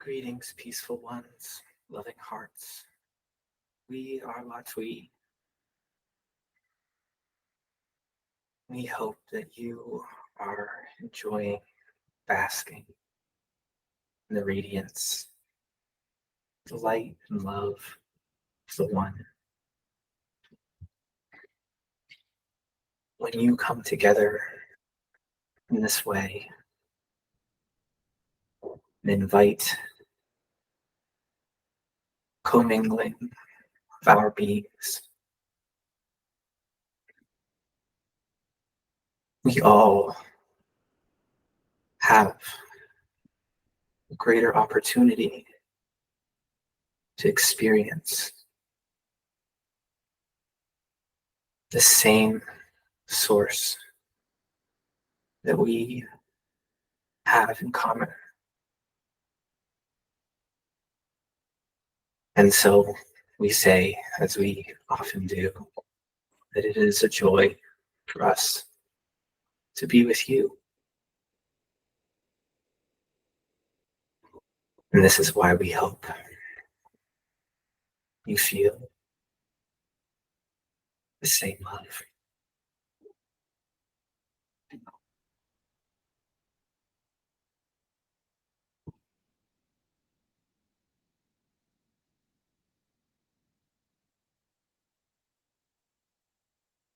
Greetings, peaceful ones, loving hearts. We are Latwii. We hope that you are enjoying basking in the radiance, the light and love of the One. When you come together in this way and invite commingling of our beings, we all have a greater opportunity to experience the same source that we have in common. And so we say, as we often do, that it is a joy for us to be with you. And this is why we hope you feel the same love.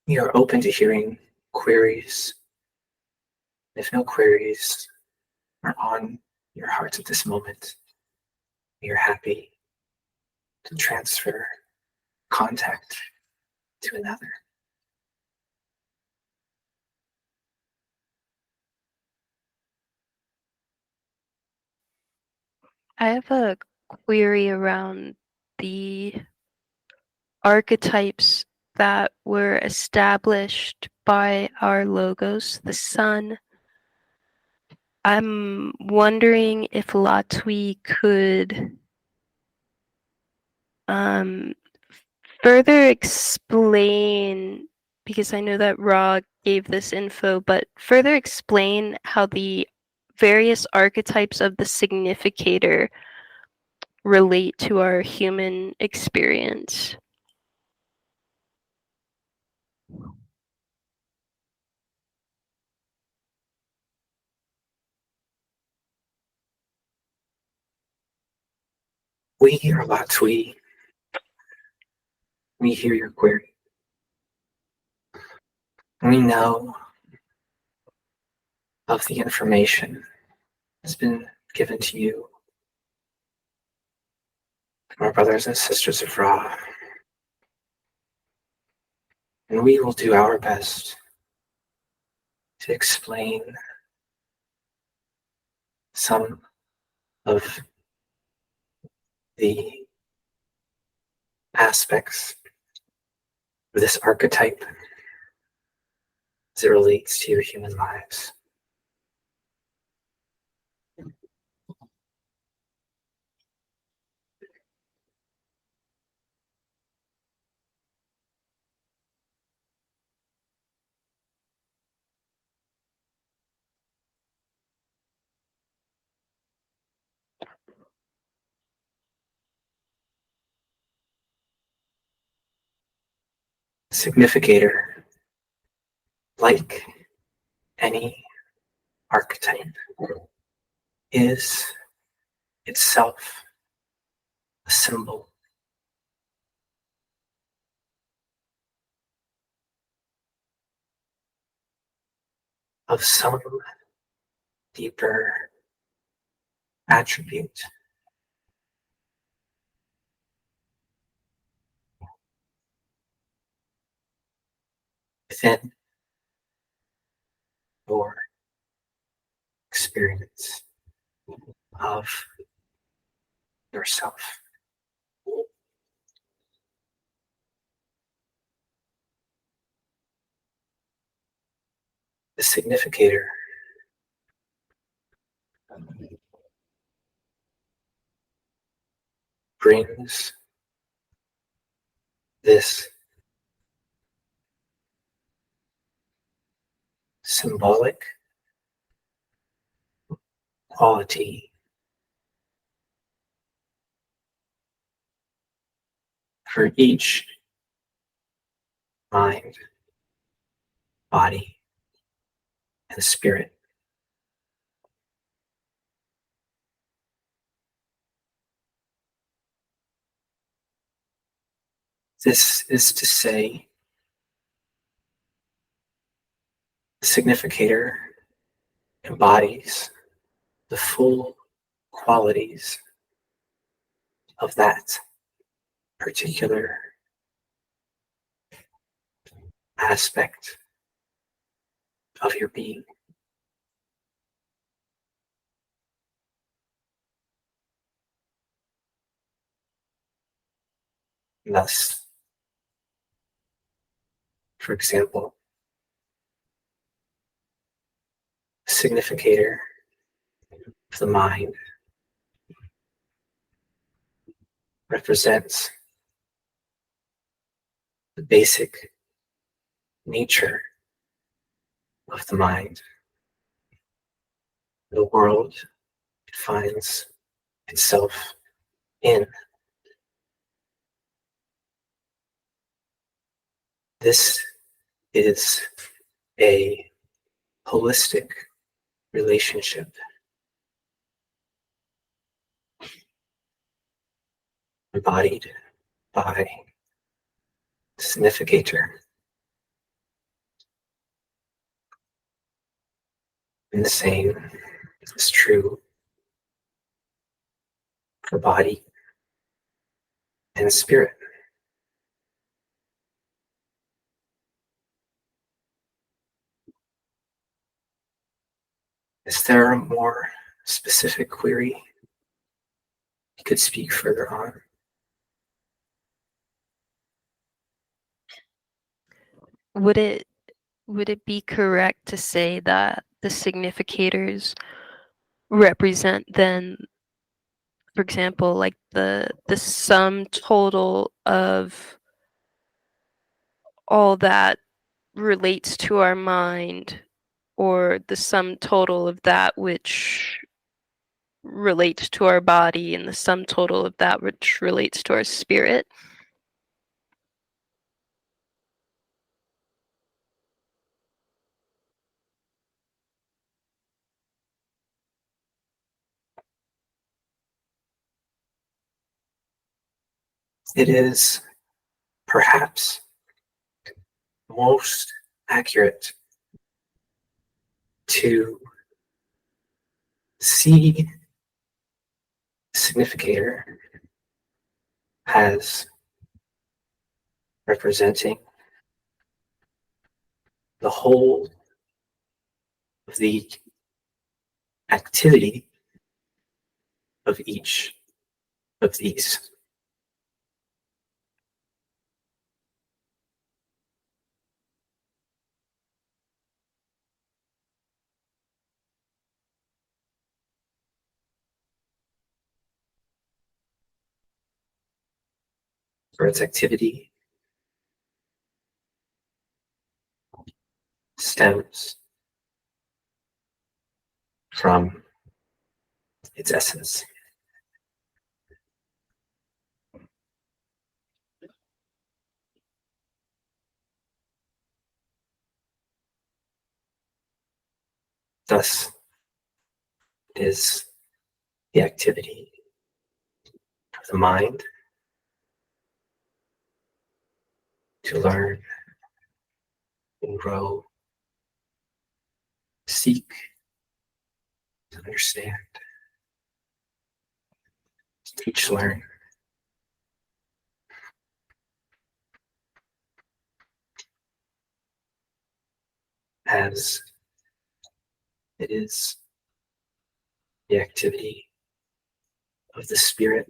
We are open to hearing queries. If no queries are on your hearts at this moment, we are happy to transfer contact to another. I have a query around the archetypes that were established by our logos, the sun. I'm wondering if Latwii could further explain, because I know that Ra gave this info, but further explain how the various archetypes of the significator relate to our human experience. We are Latwii. We hear your query. We know of the information that's been given to you from our brothers and sisters of Ra. And we will do our best to explain some of the aspects of this archetype as it relates to your human lives. Significator, like any archetype, is itself a symbol of some deeper attribute within your experience of yourself. The significator brings this symbolic quality for each mind, body, and spirit. This is to say, the significator embodies the full qualities of that particular aspect of your being. Thus, for example, the significator of the mind represents the basic nature of the mind, the world it finds itself in. This is a holistic relationship embodied by the significator. And the same is true for body and spirit. Is there a more specific query you could speak further on? Would it be correct to say that the significators represent then, for example, like the sum total of all that relates to our mind, or the sum total of that which relates to our body, and the sum total of that which relates to our spirit? It is perhaps most accurate to see the significator as representing the whole of the activity of each of these. For its activity stems from its essence. Thus is the activity of the mind to learn and grow, seek to understand, teach, learn, as it is the activity of the spirit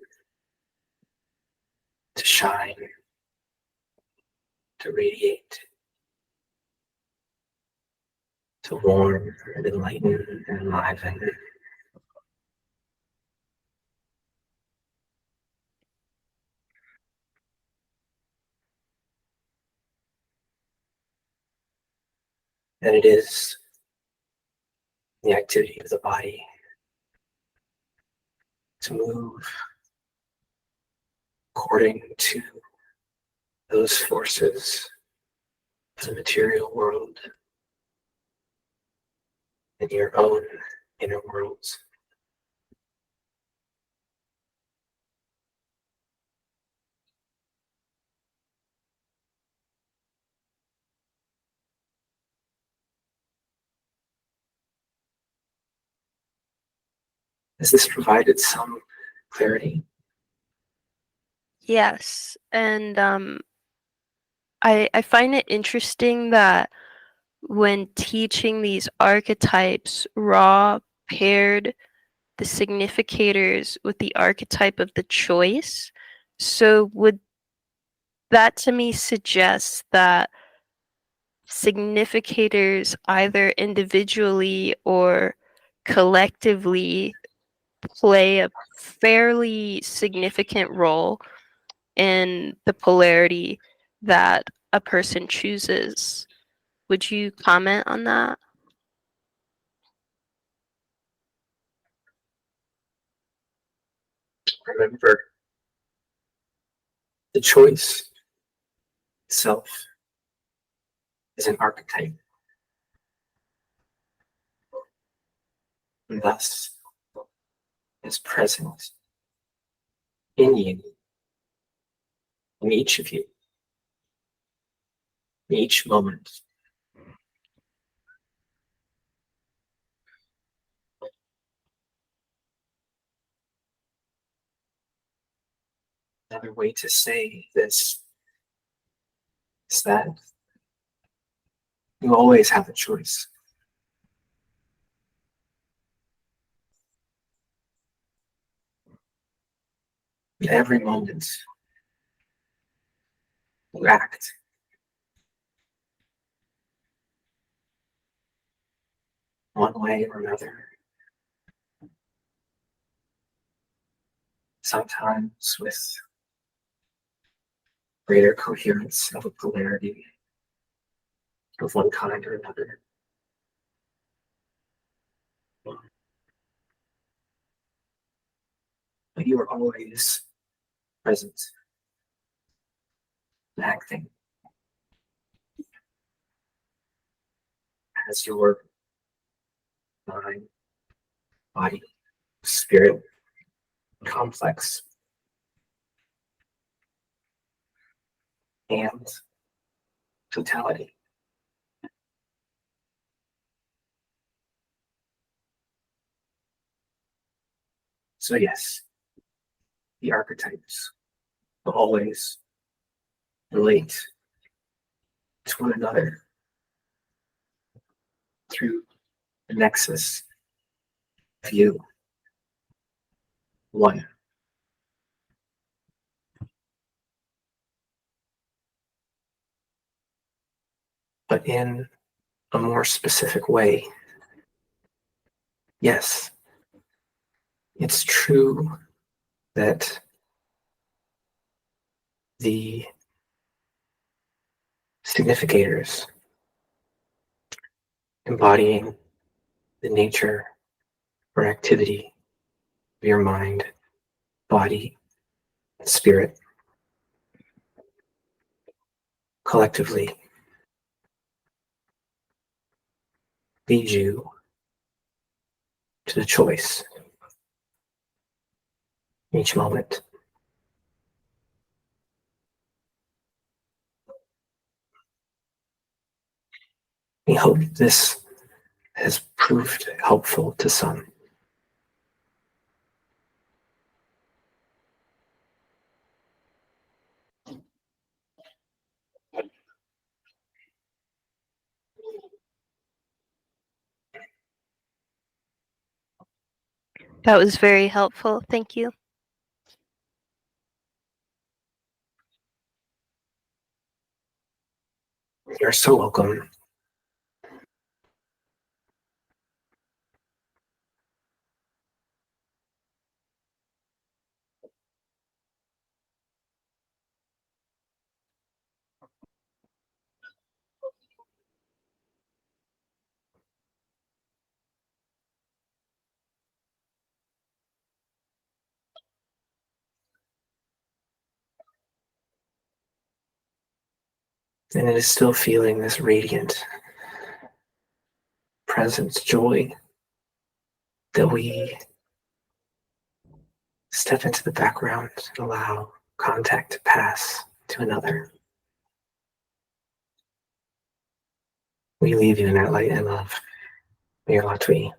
to shine, to radiate, to warm and enlighten and enliven. And it is the activity of the body to move according to those forces, the material world, and your own inner worlds. Has this provided some clarity? Yes, and I find it interesting that when teaching these archetypes, Ra paired the significators with the archetype of the choice. So would that to me suggest that significators either individually or collectively play a fairly significant role in the polarity that a person chooses. Would you comment on that? Remember, the choice itself is an archetype, and thus is present in you, in each of you, in each moment. Another way to say this is that you always have a choice. In every moment, you act one way or another, sometimes with greater coherence of a polarity of one kind or another. But you are always present, acting as your mind, body, spirit, complex, and totality. So yes, the archetypes will always relate to one another through the nexus of you, one. But in a more specific way, yes, it's true that the significators embodying the nature or activity of your mind, body, and spirit collectively lead you to the choice each moment. We hope this has proved helpful to some. That was very helpful. Thank you. You're so welcome. And it is still feeling this radiant presence, joy, that we step into the background and allow contact to pass to another. We leave you in that light and love. Your Latwii.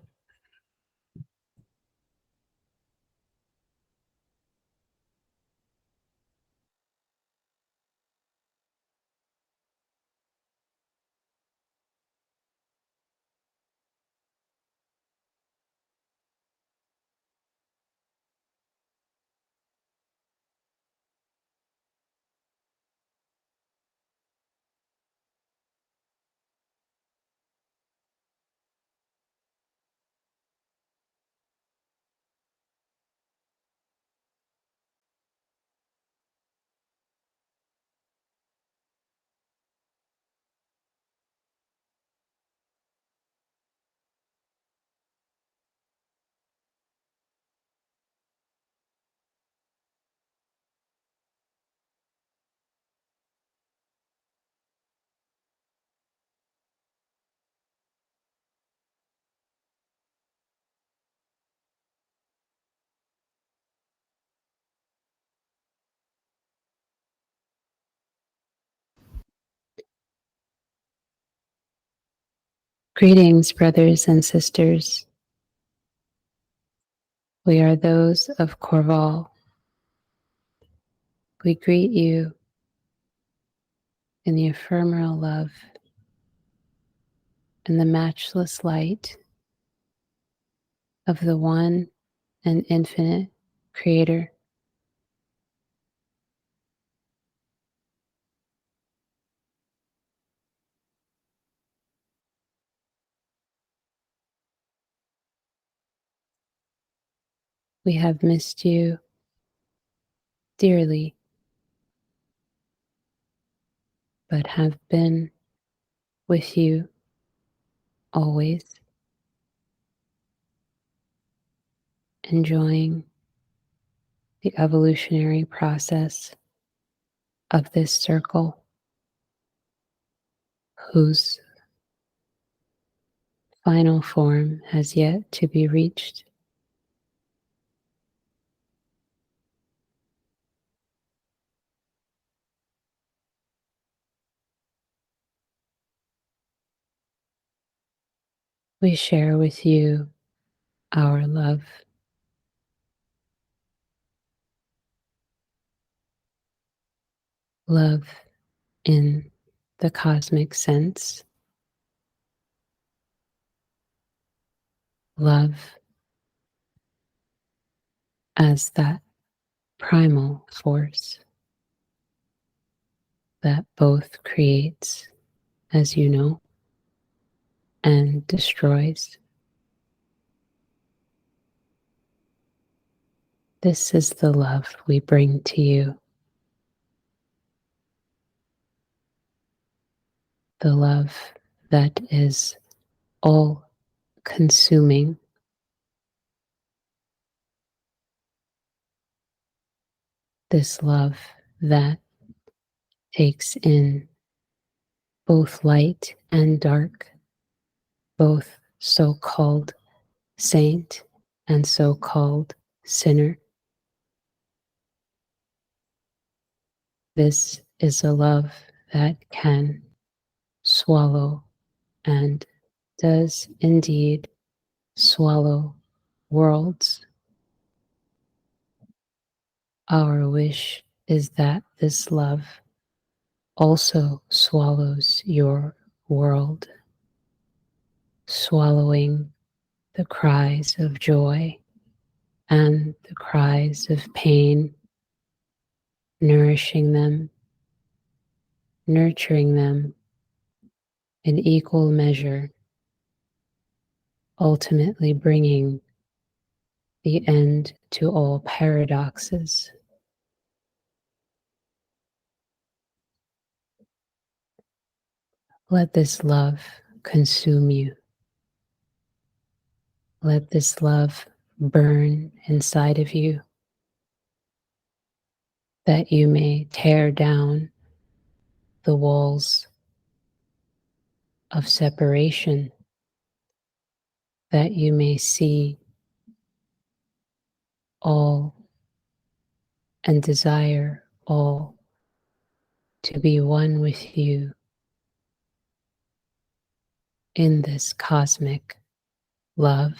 Greetings, brothers and sisters. We are those of KORVL. We greet you in the ephemeral love and the matchless light of the one and infinite Creator. We have missed you dearly, but have been with you always, enjoying the evolutionary process of this circle, whose final form has yet to be reached. We share with you our love, love in the cosmic sense, love as that primal force that both creates, as you know, and destroys. This is the love we bring to you, the love that is all consuming, this love that takes in both light and dark, both so-called saint and so-called sinner. This is a love that can swallow and does indeed swallow worlds. Our wish is that this love also swallows your world, swallowing the cries of joy and the cries of pain, nourishing them, nurturing them in equal measure, ultimately bringing the end to all paradoxes. Let this love consume you. Let this love burn inside of you, that you may tear down the walls of separation, that you may see all and desire all to be one with you in this cosmic love.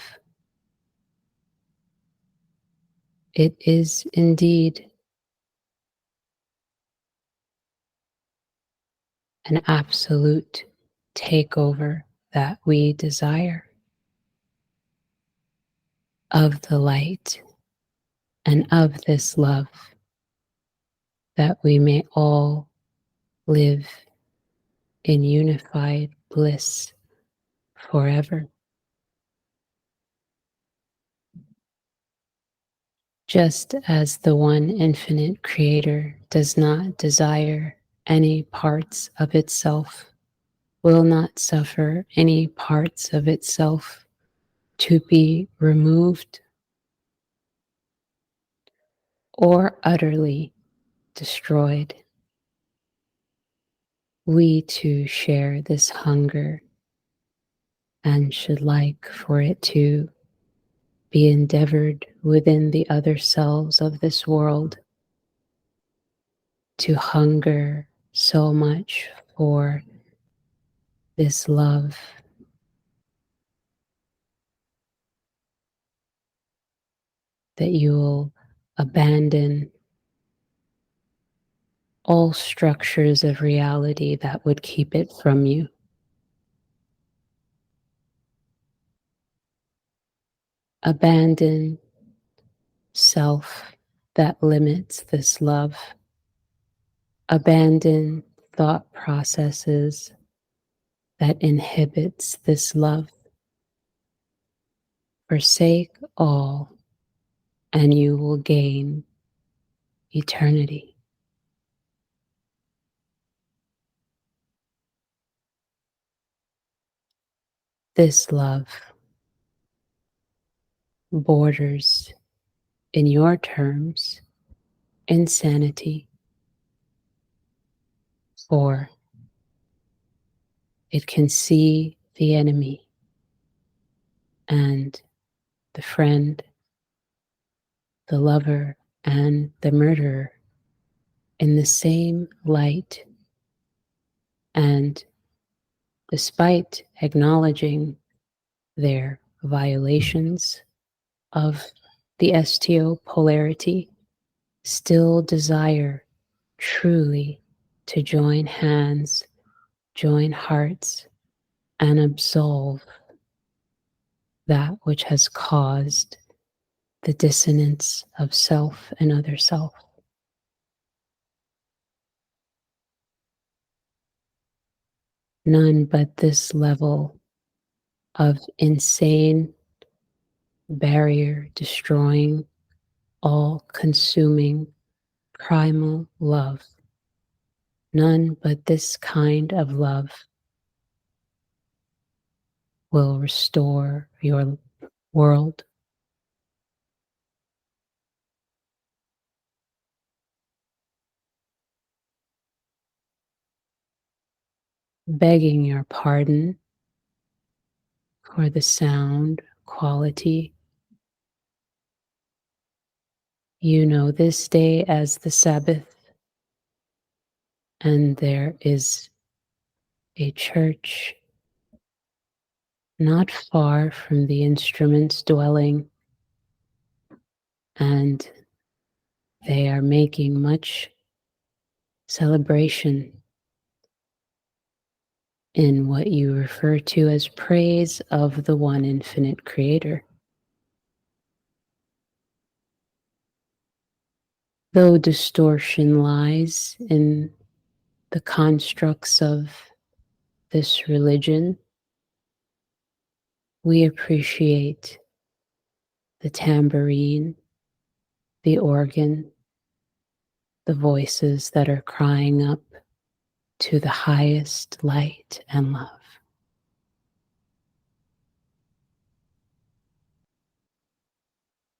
It is indeed an absolute takeover that we desire of the light and of this love, that we may all live in unified bliss forever. Just as the one infinite creator does not desire any parts of itself, will not suffer any parts of itself to be removed or utterly destroyed. We too share this hunger and should like for it to be endeavored within the other selves of this world, to hunger so much for this love that you will abandon all structures of reality that would keep it from you. Abandon self that limits this love. Abandon thought processes that inhibits this love. Forsake all and you will gain eternity. This love borders, in your terms, insanity, for it can see the enemy and the friend, the lover, and the murderer in the same light. And despite acknowledging their violations of the STO polarity, still desire truly to join hands, join hearts, and absolve that which has caused the dissonance of self and other self. None but this level of insane, barrier destroying, all consuming, primal love. None but this kind of love will restore your world. Begging your pardon for the sound quality. You know this day as the Sabbath, and there is a church not far from the instrument's dwelling, and they are making much celebration in what you refer to as praise of the one infinite creator. Though distortion lies in the constructs of this religion, we appreciate the tambourine, the organ, the voices that are crying up to the highest light and love.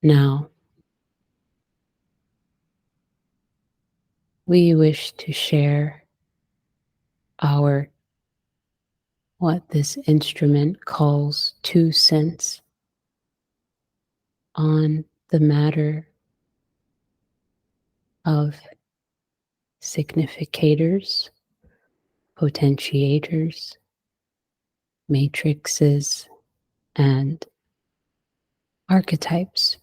Now, we wish to share our what this instrument calls 2 cents on the matter of significators, potentiators, matrices, and archetypes.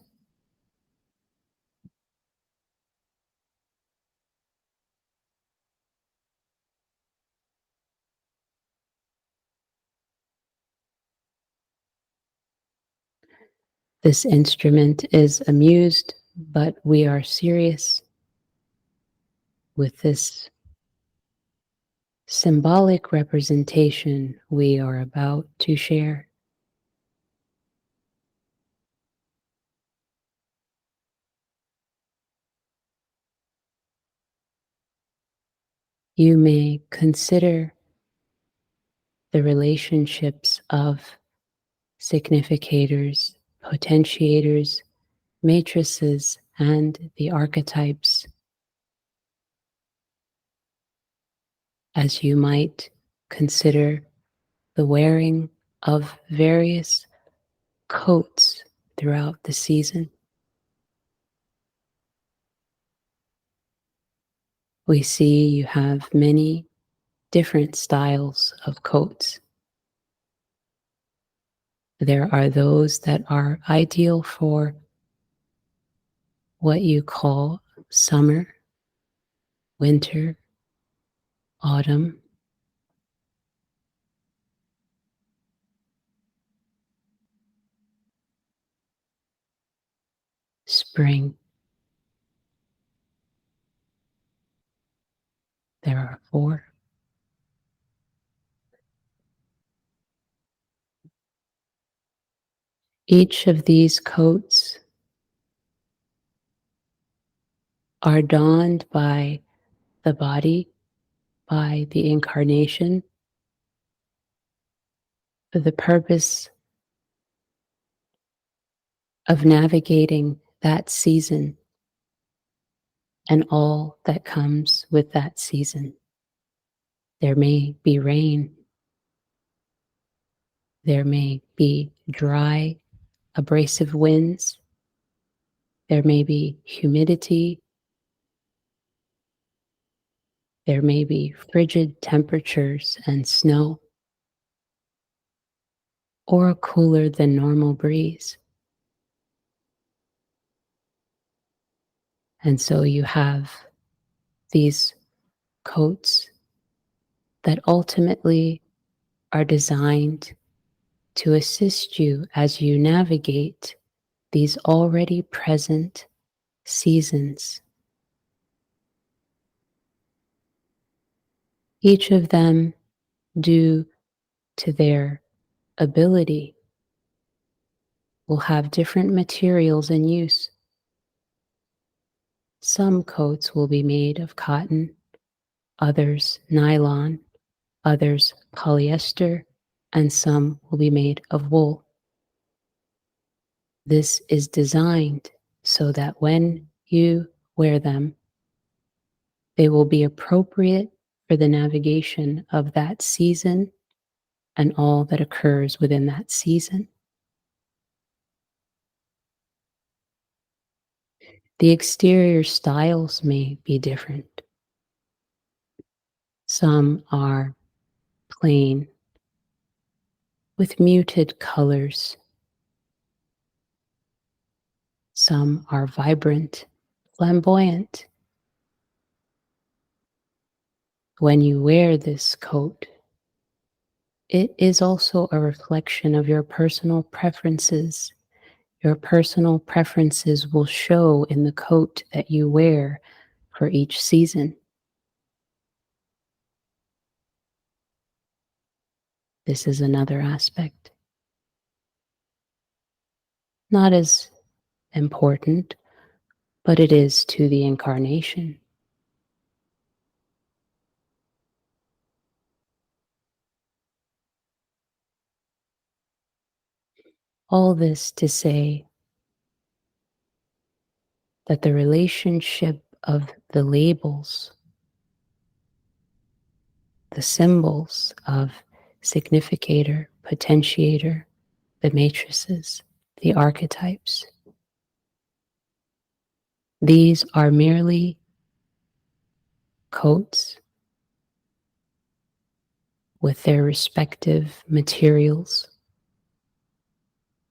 This instrument is amused, but we are serious with this symbolic representation we are about to share. You may consider the relationships of significators, potentiators, matrices, and the archetypes as you might consider the wearing of various coats throughout the season. We see you have many different styles of coats. There are those that are ideal for what you call summer, winter, autumn, spring. There are 4. Each of these coats are donned by the body, by the incarnation, for the purpose of navigating that season and all that comes with that season. There may be rain. There may be dry, abrasive winds. There may be humidity. There may be frigid temperatures and snow, or a cooler than normal breeze. And so you have these coats that ultimately are designed to assist you as you navigate these already present seasons. Each of them, due to their ability, will have different materials in use. Some coats will be made of cotton, others nylon, others polyester, and some will be made of wool. This is designed so that when you wear them, they will be appropriate for the navigation of that season and all that occurs within that season. The exterior styles may be different. Some are plain with muted colors. Some are vibrant, flamboyant. When you wear this coat, it is also a reflection of your personal preferences. Your personal preferences will show in the coat that you wear for each season. This is another aspect. Not as important, but it is to the incarnation. All this to say that the relationship of the labels, the symbols of significator, potentiator, the matrices, the archetypes. These are merely coats with their respective materials,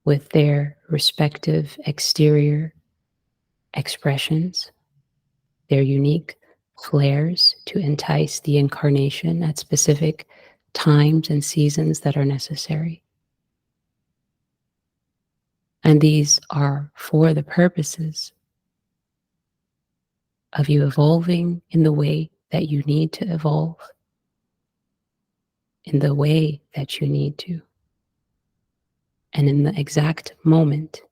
with their respective exterior expressions, their unique flares to entice the incarnation at specific times and seasons that are necessary. And these are for the purposes of you evolving in the way that you need to evolve, in the way that you need to, and in the exact moment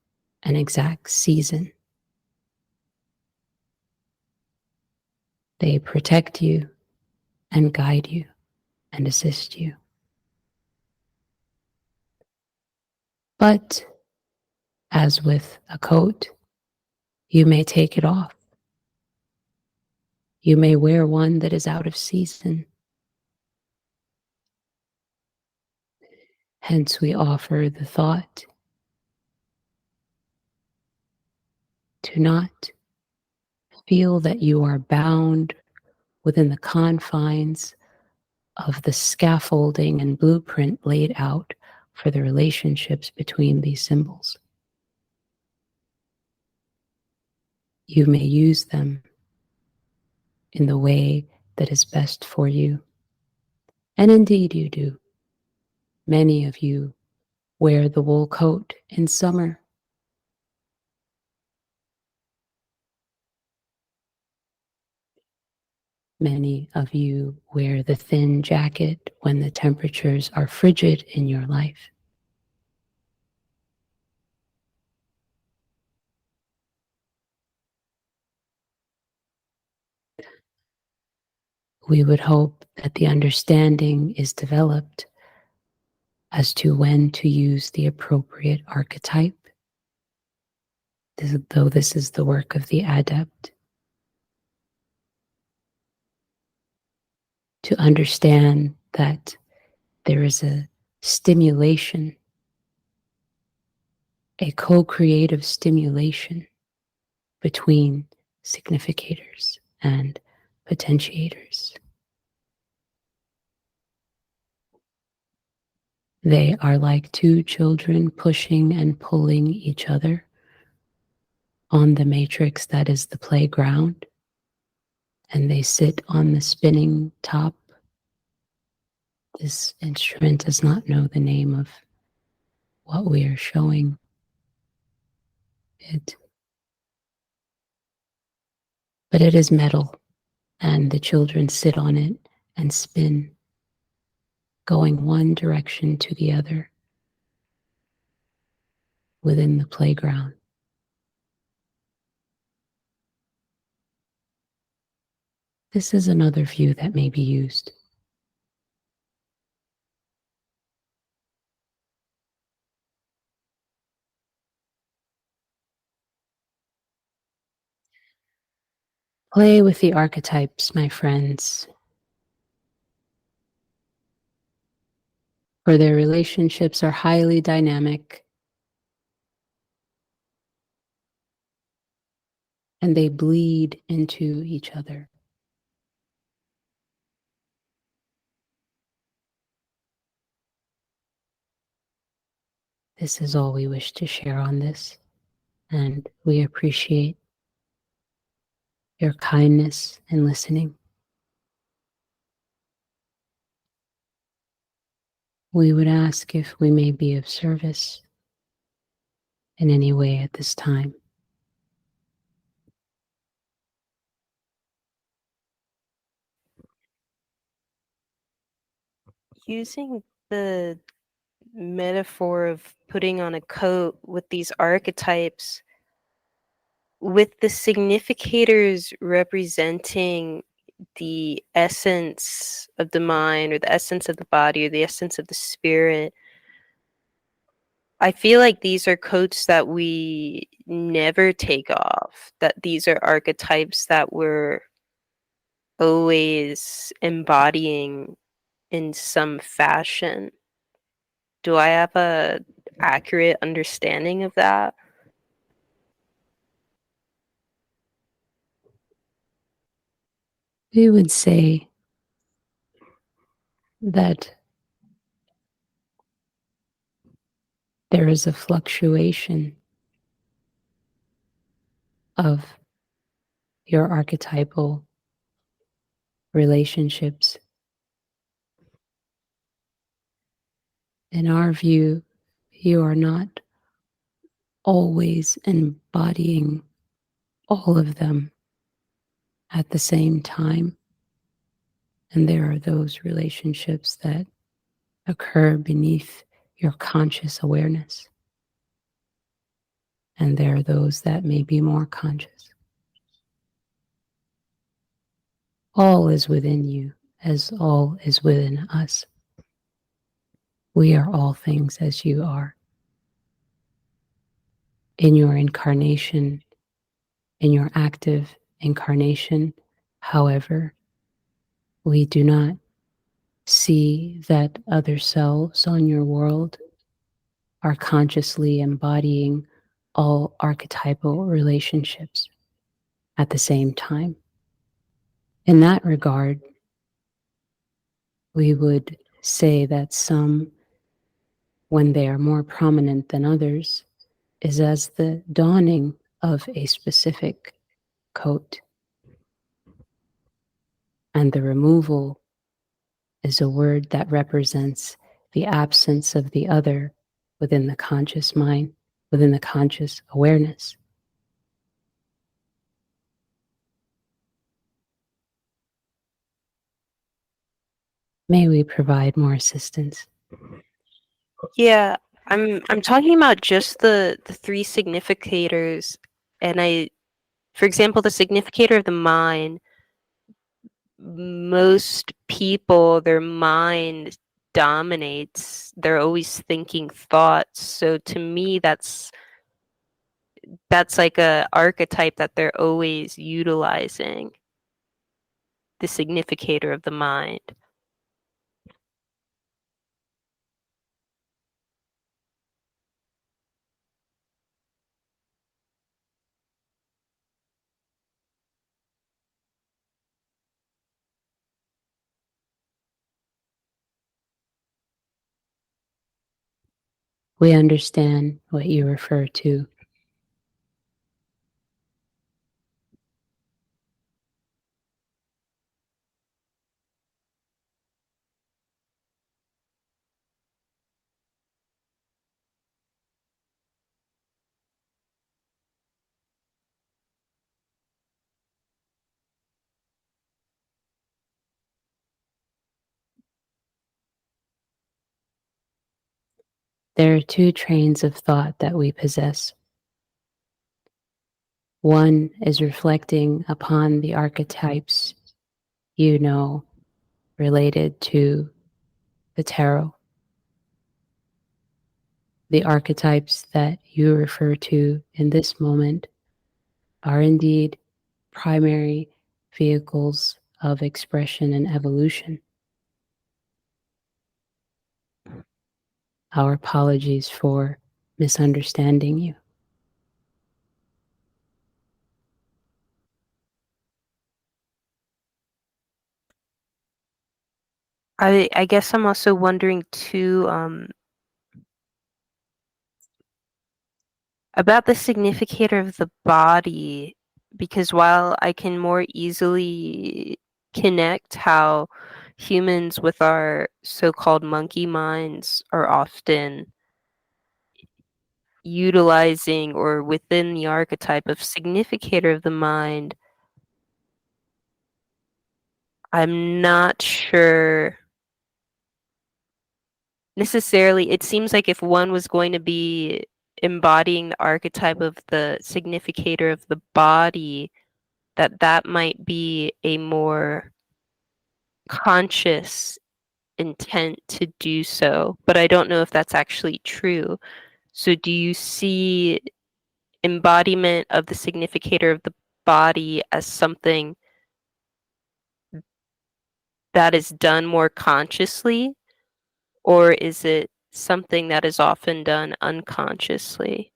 and exact season. They protect you and guide you and assist you. But as with a coat, you may take it off. You may wear one that is out of season. Hence, we offer the thought to not feel that you are bound within the confines of the scaffolding and blueprint laid out for the relationships between these symbols. You may use them in the way that is best for you. And indeed you do. Many of you wear the wool coat in summer. Many of you wear the thin jacket when the temperatures are frigid in your life. We would hope that the understanding is developed as to when to use the appropriate archetype, though this is the work of the adept. To understand that there is a stimulation, a co-creative stimulation between significators and potentiators. They are like two children pushing and pulling each other on the matrix that is the playground, and they sit on the spinning top. This instrument does not know the name of what we are showing it, but it is metal, and the children sit on it and spin, going one direction to the other within the playground. This is another view that may be used. Play with the archetypes, my friends, for their relationships are highly dynamic and they bleed into each other. This is all we wish to share on this, and we appreciate your kindness in listening. We would ask if we may be of service in any way at this time. Using the metaphor of putting on a coat with these archetypes, with the significators representing the essence of the mind or the essence of the body or the essence of the spirit, I feel like these are coats that we never take off, that these are archetypes that we're always embodying in some fashion. Do I have a accurate understanding of that? We would say that there is a fluctuation of your archetypal relationships. In our view, you are not always embodying all of them at the same time. And there are those relationships that occur beneath your conscious awareness. And there are those that may be more conscious. All is within you, as all is within us. We are all things as you are. In your incarnation, in your active incarnation, however, we do not see that other selves on your world are consciously embodying all archetypal relationships at the same time. In that regard, we would say that some, when they are more prominent than others, is as the dawning of a specific coat, and the removal is a word that represents the absence of the other within the conscious mind, within the conscious awareness. May we provide more assistance? Yeah, I'm talking about just the three significators, and for example, the significator of the mind. Most people, their mind dominates. They're always thinking thoughts. So to me, that's like a archetype that they're always utilizing, the significator of the mind. We understand what you refer to. There are two trains of thought that we possess. One is reflecting upon the archetypes you know related to the tarot. The archetypes that you refer to in this moment are indeed primary vehicles of expression and evolution. Our apologies for misunderstanding you. I guess I'm also wondering too, about the significator of the body, because while I can more easily connect how humans with our so-called monkey minds are often utilizing or within the archetype of significator of the mind, I'm not sure necessarily. It seems like if one was going to be embodying the archetype of the significator of the body, that might be a more conscious intent to do so, but I don't know if that's actually true. So do you see embodiment of the significator of the body as something that is done more consciously, or is it something that is often done unconsciously?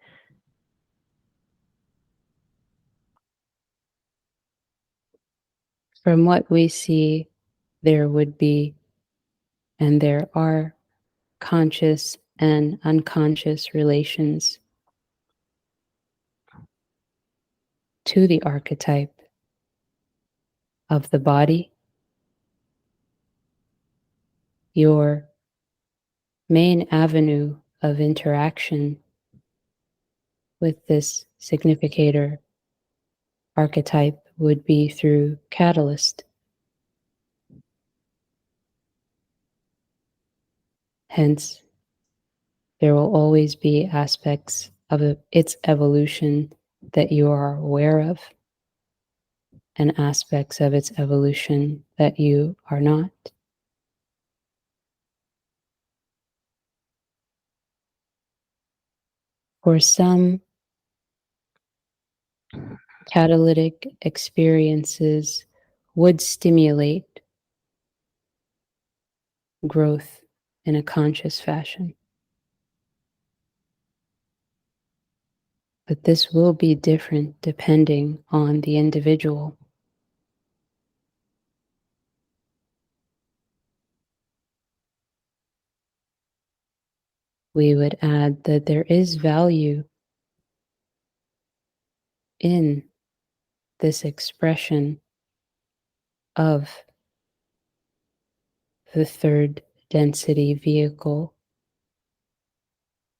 From what we see, there would be, and there are, conscious and unconscious relations to the archetype of the body. Your main avenue of interaction with this significator archetype would be through catalyst. Hence, there will always be aspects of its evolution that you are aware of, and aspects of its evolution that you are not. For some, catalytic experiences would stimulate growth in a conscious fashion. But this will be different depending on the individual. We would add that there is value in this expression of the third density vehicle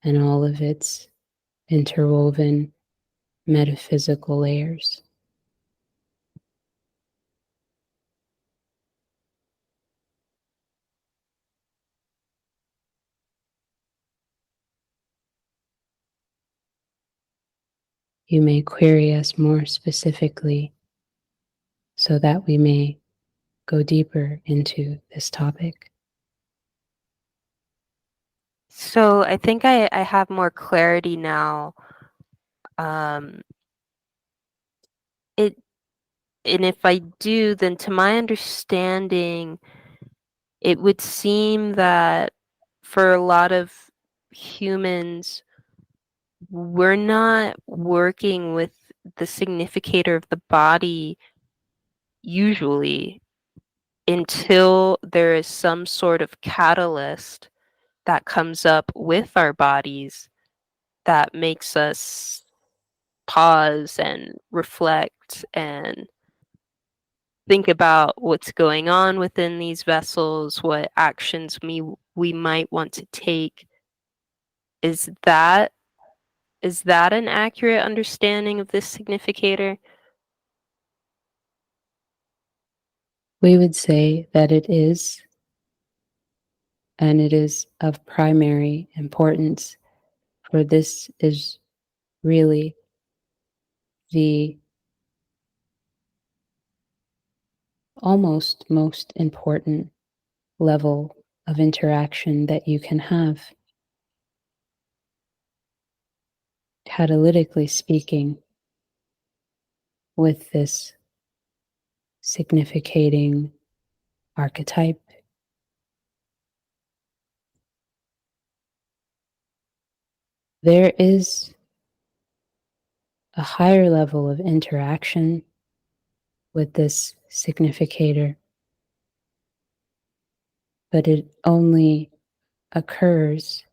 and all of its interwoven metaphysical layers. You may query us more specifically so that we may go deeper into this topic. So I think I have more clarity now. And if I do, then to my understanding, it would seem that for a lot of humans, we're not working with the significator of the body usually until there is some sort of catalyst that comes up with our bodies that makes us pause and reflect and think about what's going on within these vessels, what actions we might want to take. Is that an accurate understanding of this significator? We would say that it is, and it is of primary importance, for this is really the almost most important level of interaction that you can have. Catalytically speaking, with this significating archetype. There is a higher level of interaction with this significator, but it only occurs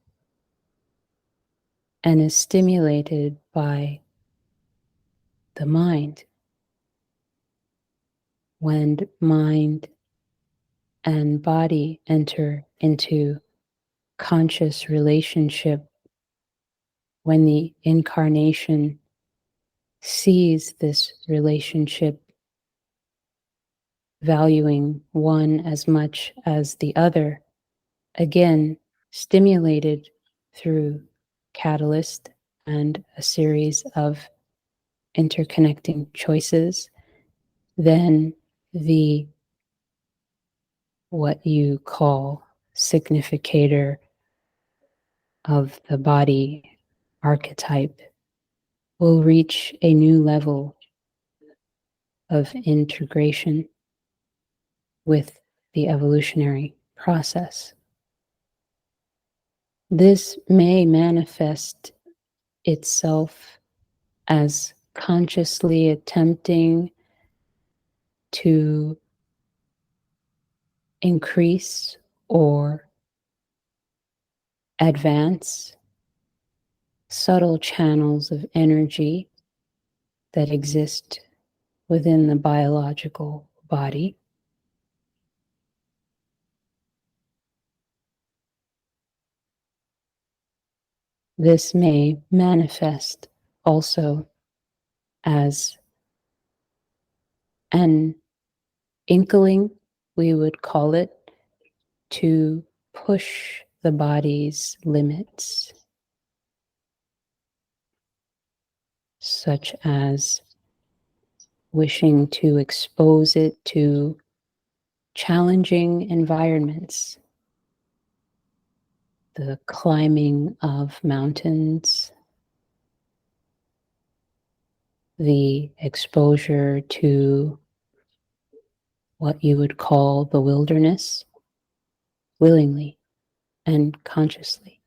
and is stimulated by the mind. When mind and body enter into conscious relationship, when the incarnation sees this relationship, valuing one as much as the other, again, stimulated through catalyst and a series of interconnecting choices, then the what you call significator of the body archetype will reach a new level of integration with the evolutionary process. This may manifest itself as consciously attempting to increase or advance subtle channels of energy that exist within the biological body. This may manifest also as an inkling, we would call it, to push the body's limits, such as wishing to expose it to challenging environments, the climbing of mountains, the exposure to what you would call the wilderness, willingly and consciously.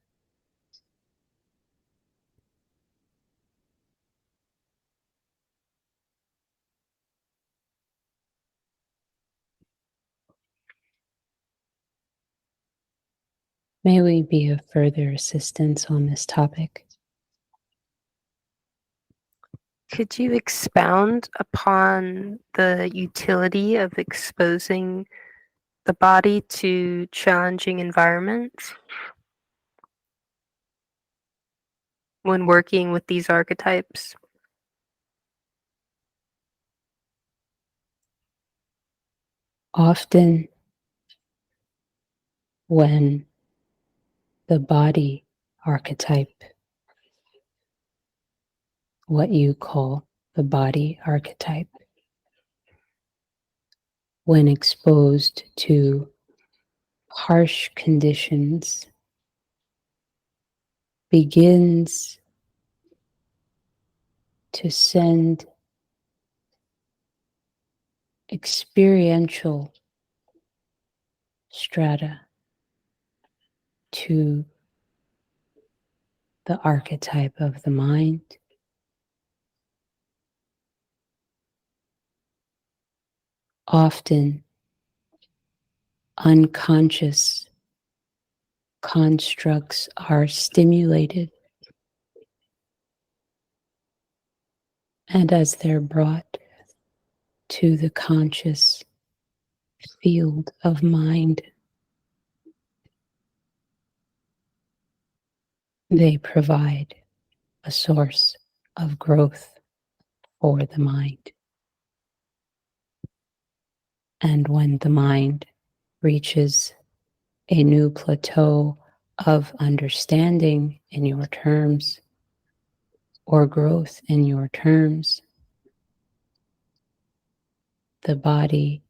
May we be of further assistance on this topic? Could you expound upon the utility of exposing the body to challenging environments when working with these archetypes? Often, when the body archetype, what you call the body archetype, when exposed to harsh conditions, begins to send experiential strata to the archetype of the mind, often unconscious constructs are stimulated, and as they're brought to the conscious field of mind, they provide a source of growth for the mind. And when the mind reaches a new plateau of understanding in your terms, or growth in your terms, the body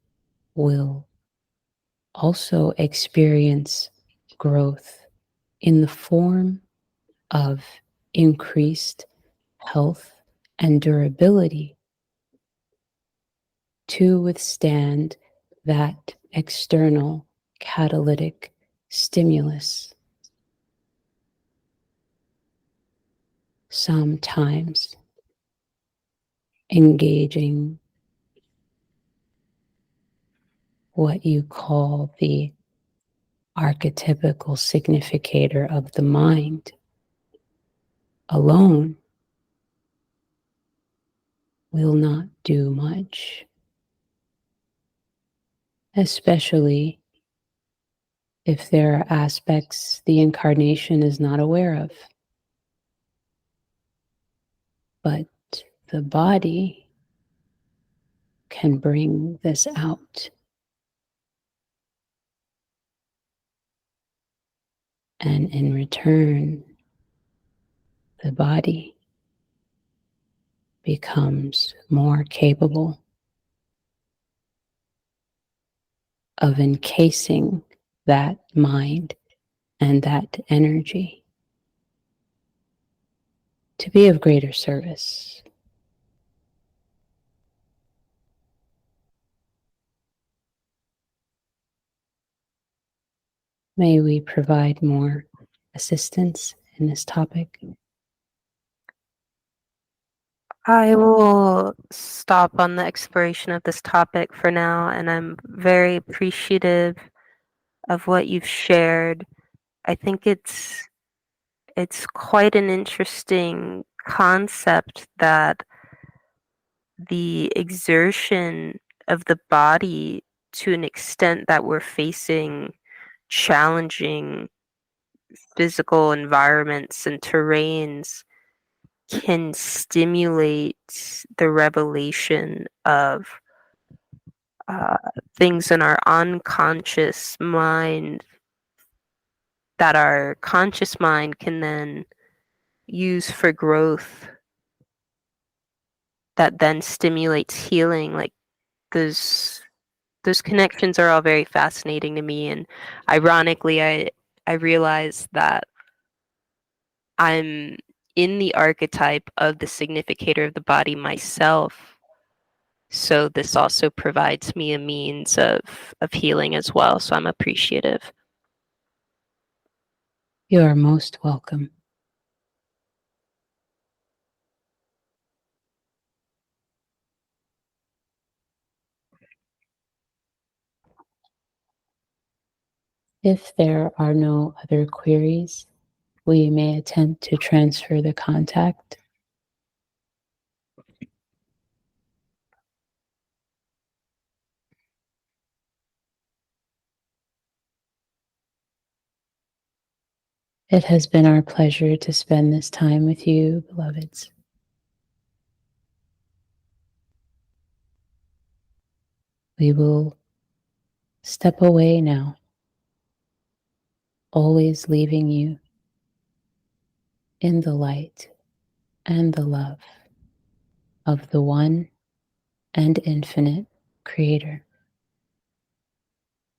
will also experience growth in the form of increased health and durability to withstand that external catalytic stimulus. Sometimes engaging what you call the archetypical significator of the mind alone will not do much, especially if there are aspects the incarnation is not aware of. But the body can bring this out. And in return, the body becomes more capable of encasing that mind and that energy to be of greater service. May we provide more assistance in this topic? I will stop on the exploration of this topic for now, and I'm very appreciative of what you've shared. I think it's quite an interesting concept that the exertion of the body, to an extent that we're facing challenging physical environments and terrains, can stimulate the revelation of uh, things in our unconscious mind that our conscious mind can then use for growth, that then stimulates healing. Like those connections are all very fascinating to me, and ironically I realize that I'm in the archetype of the significator of the body myself. So this also provides me a means of healing as well. So I'm appreciative. You are most welcome. If there are no other queries, we may attempt to transfer the contact. It has been our pleasure to spend this time with you, beloveds. We will step away now, always leaving you in the light and the love of the one and infinite Creator,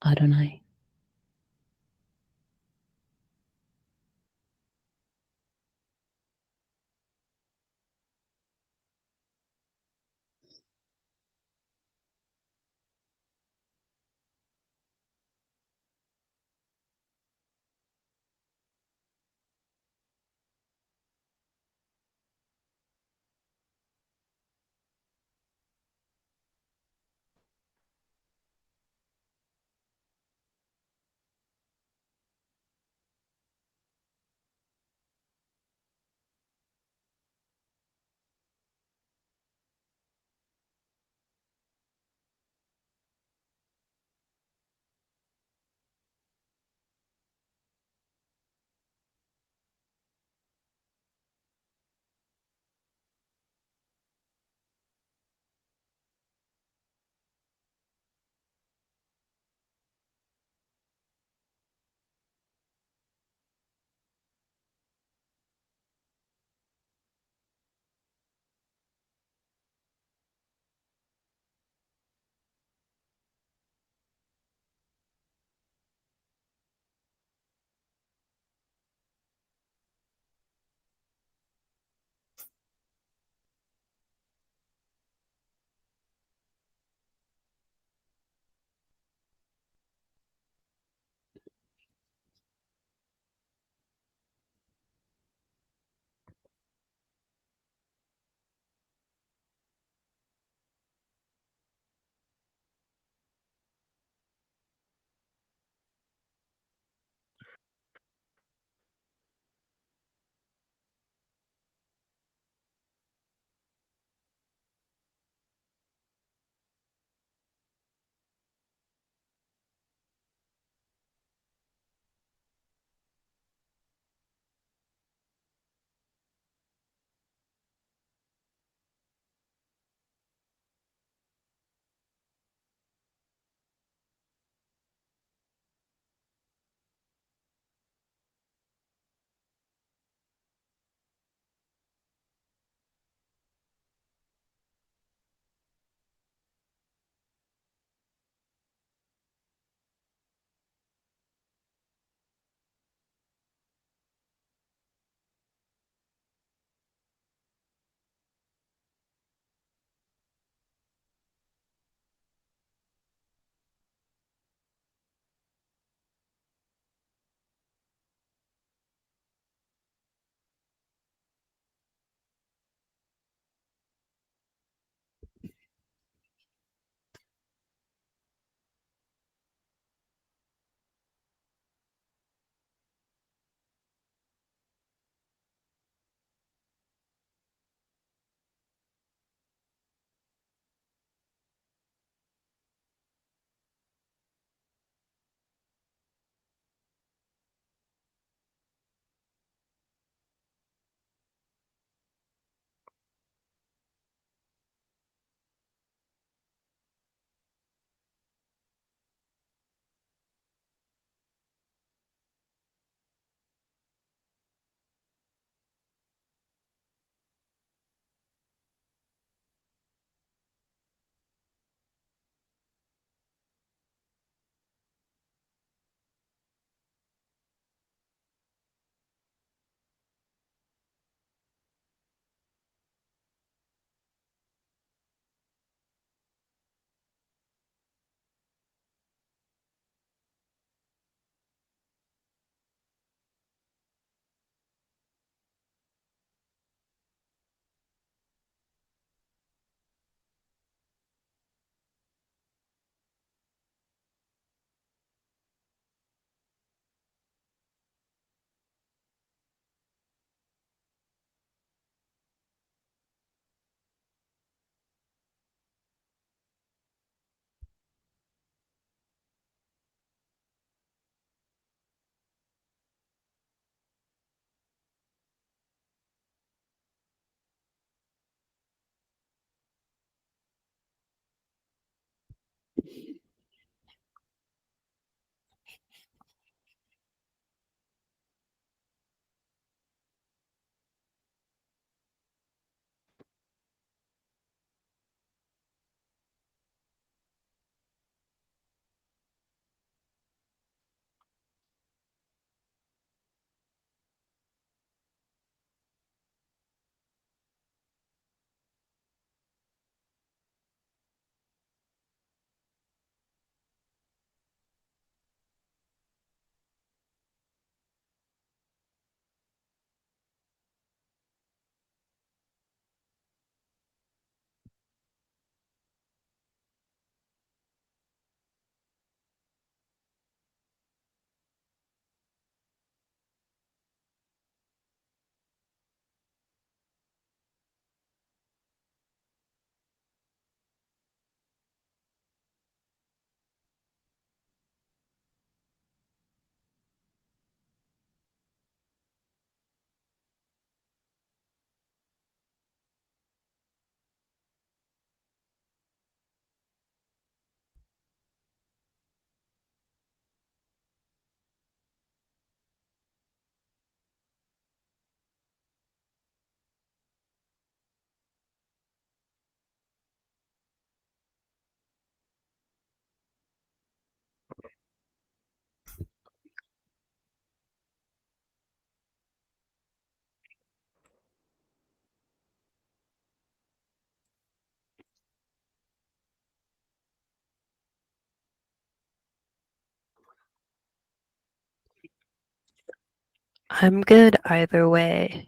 Adonai. I'm good either way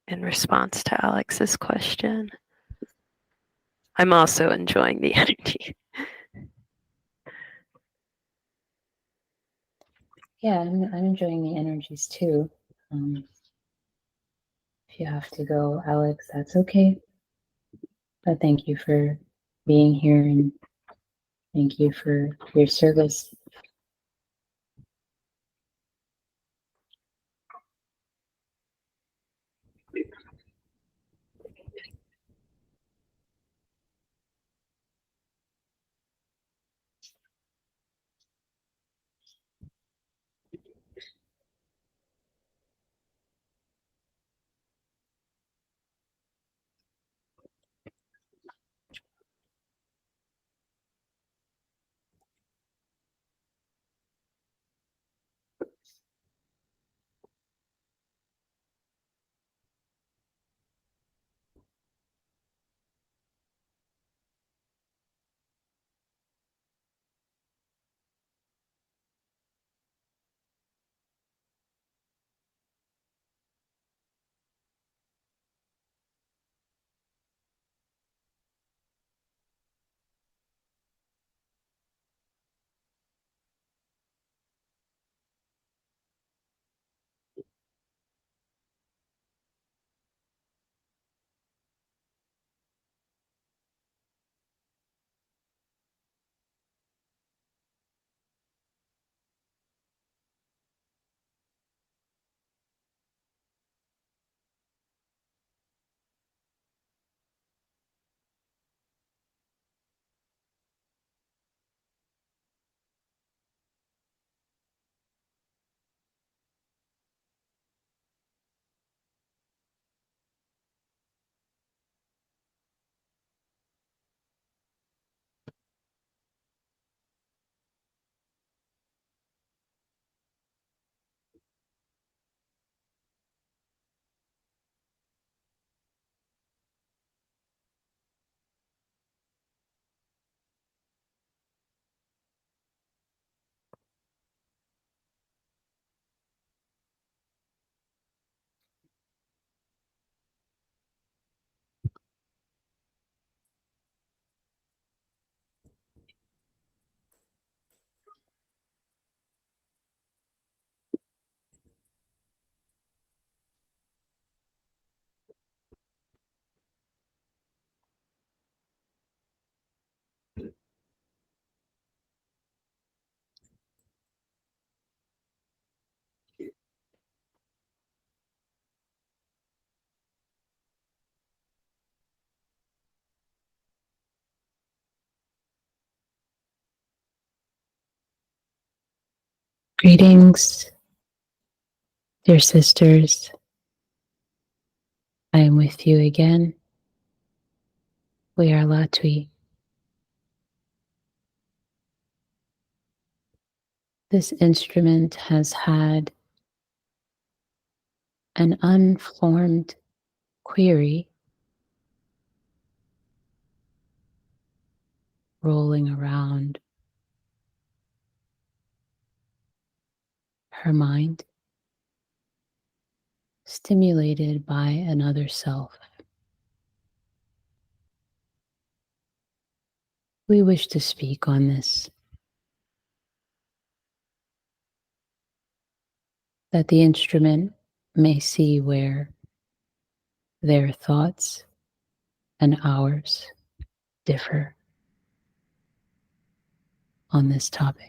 in response to Alex's question. I'm also enjoying the energy. Yeah, I'm enjoying the energies too. If you have to go, Alex, that's okay. But thank you for being here and thank you for your service. Greetings, dear sisters. I am with you again. We are Latwii. This instrument has had an unformed query rolling around her mind, stimulated by another self. We wish to speak on this, that the instrument may see where their thoughts and ours differ on this topic.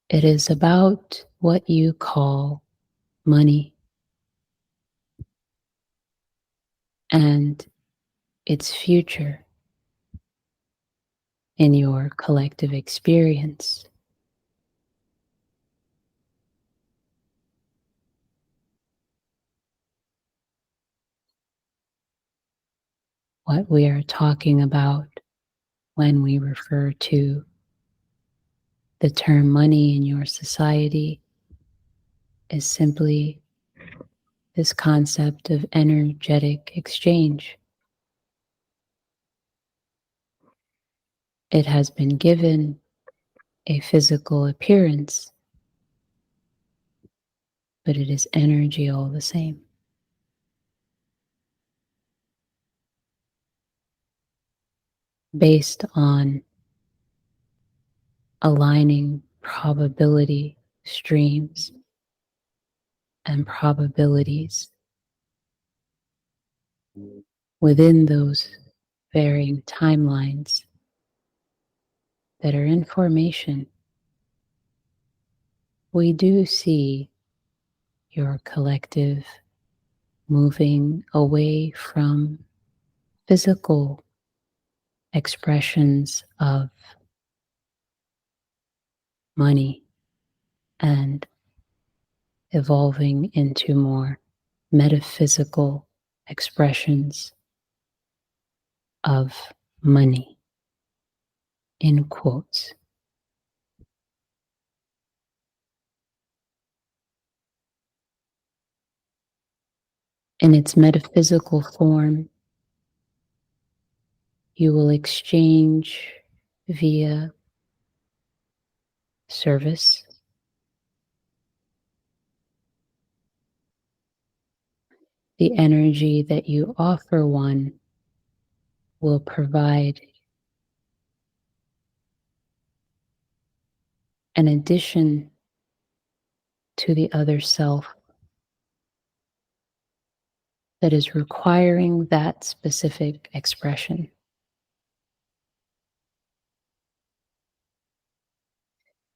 It is about what you call money and its future in your collective experience. What we are talking about when we refer to the term money in your society is simply this concept of energetic exchange. It has been given a physical appearance, but it is energy all the same. Based on aligning probability streams and probabilities within those varying timelines that are in formation, we do see your collective moving away from physical expressions of money and evolving into more metaphysical expressions of money, in quotes. In its metaphysical form, you will exchange via service, the energy that you offer one will provide an addition to the other self that is requiring that specific expression.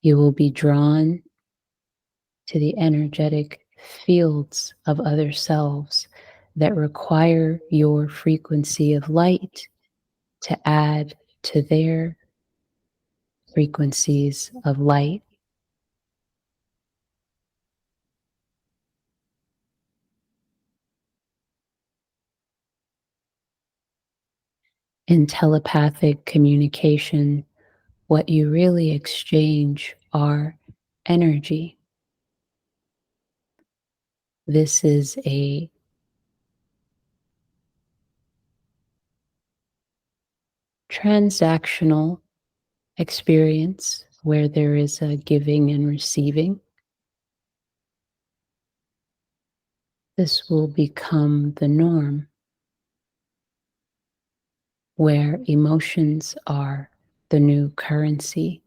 You will be drawn to the energetic fields of other selves that require your frequency of light to add to their frequencies of light. In telepathic communication, what you really exchange are energy. This is a transactional experience where there is a giving and receiving. This will become the norm, where emotions are the new currency,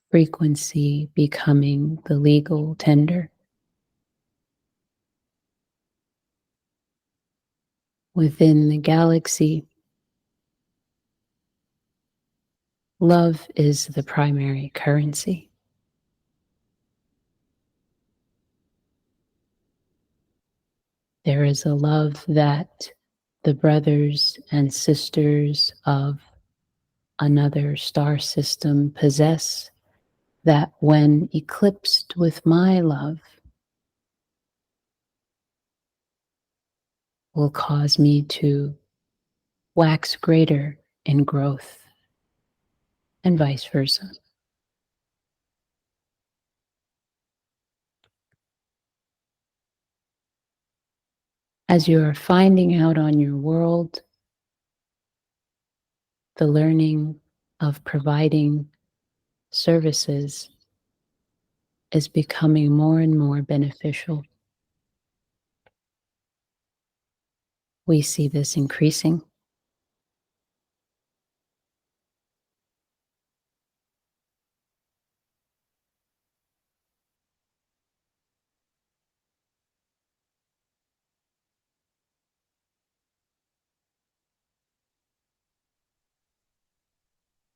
frequency becoming the legal tender. Within the galaxy, love is the primary currency. There is a love that the brothers and sisters of another star system possess, that when eclipsed with my love will cause me to wax greater in growth, and vice versa. As you are finding out on your world, the learning of providing services is becoming more and more beneficial. We see this increasing.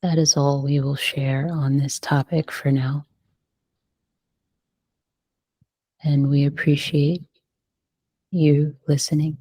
That is all we will share on this topic for now. And we appreciate you listening.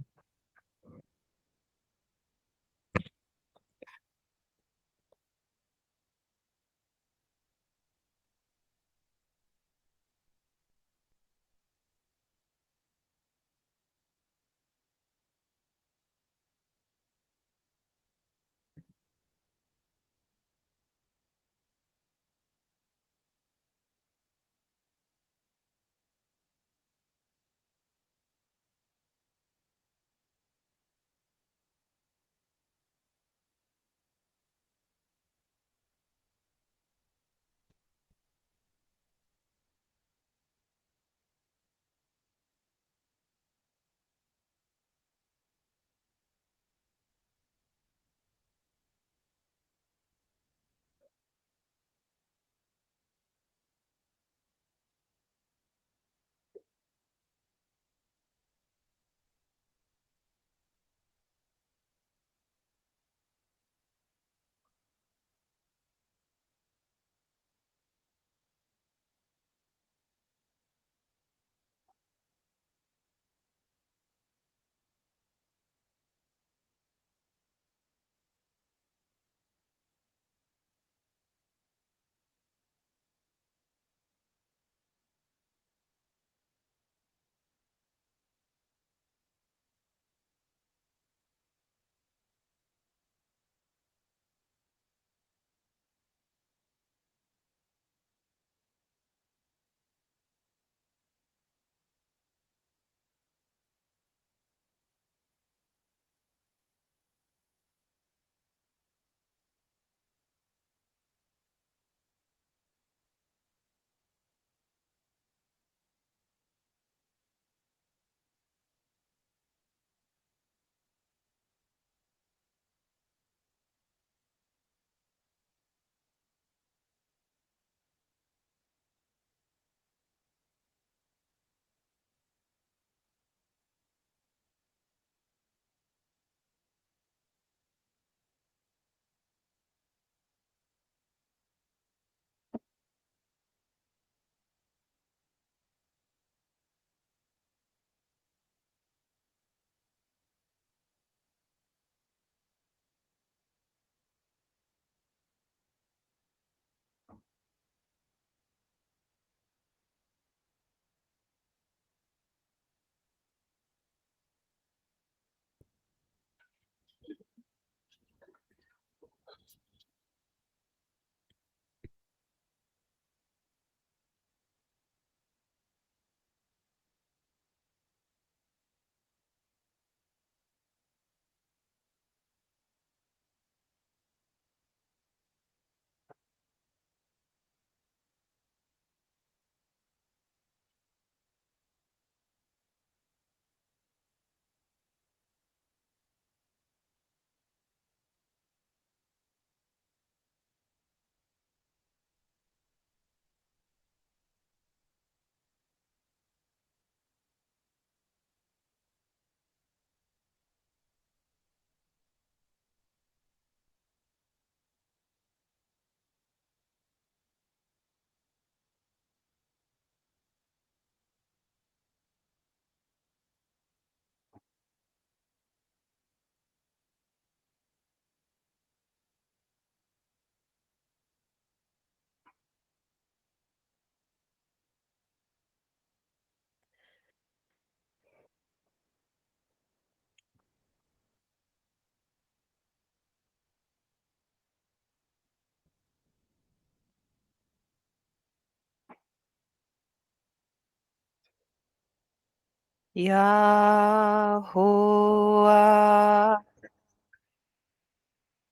Yahuwah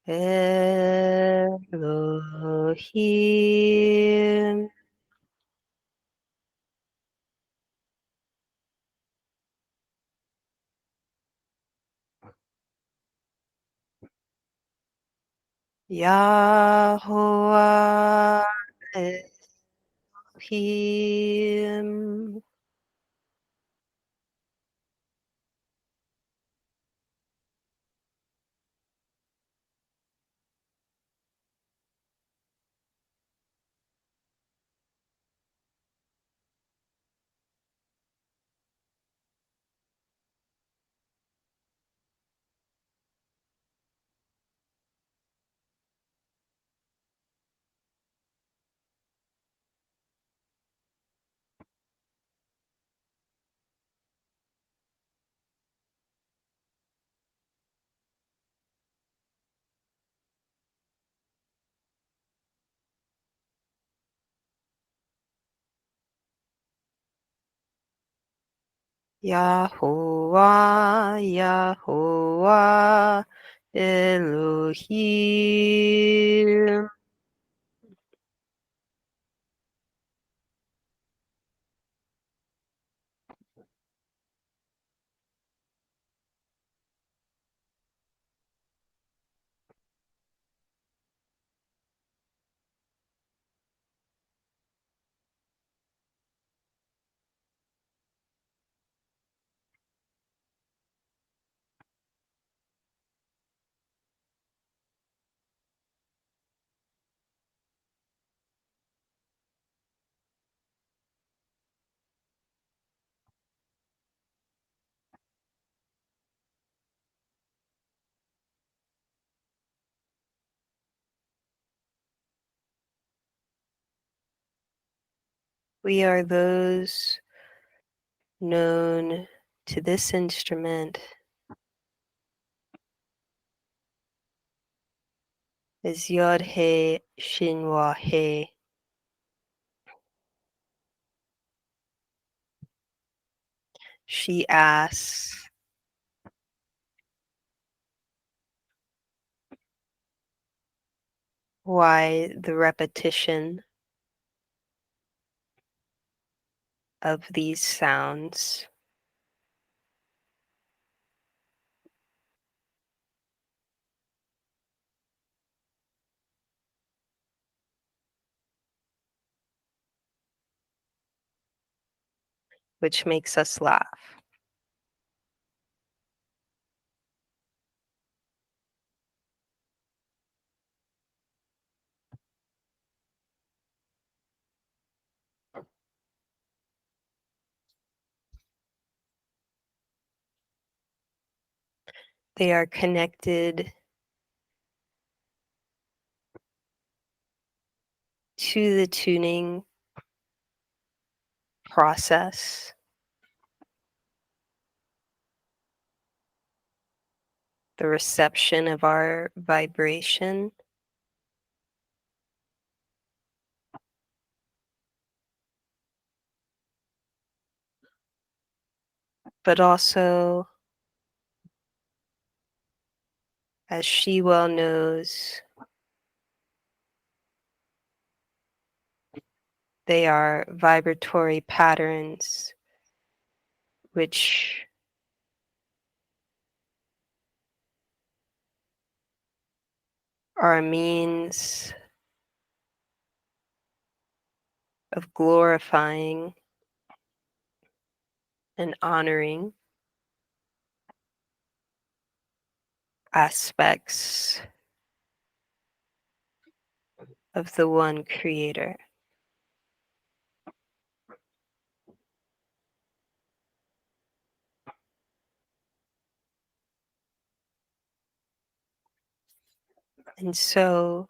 Elohim Yahuwah Elohim Yahuwah, Yahuwah, Elohim. We are those known to this instrument as YodHehShinVahHeh. She asks, why the repetition of these sounds? Which makes us laugh. They are connected to the tuning process, the reception of our vibration, but also, as she well knows, they are vibratory patterns which are a means of glorifying and honoring aspects of the one creator. And so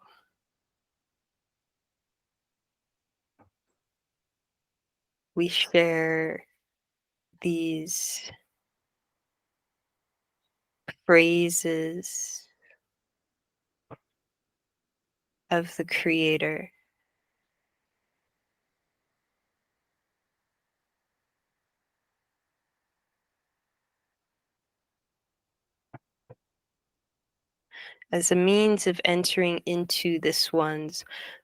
we share these phrases of the creator as a means of entering into this one's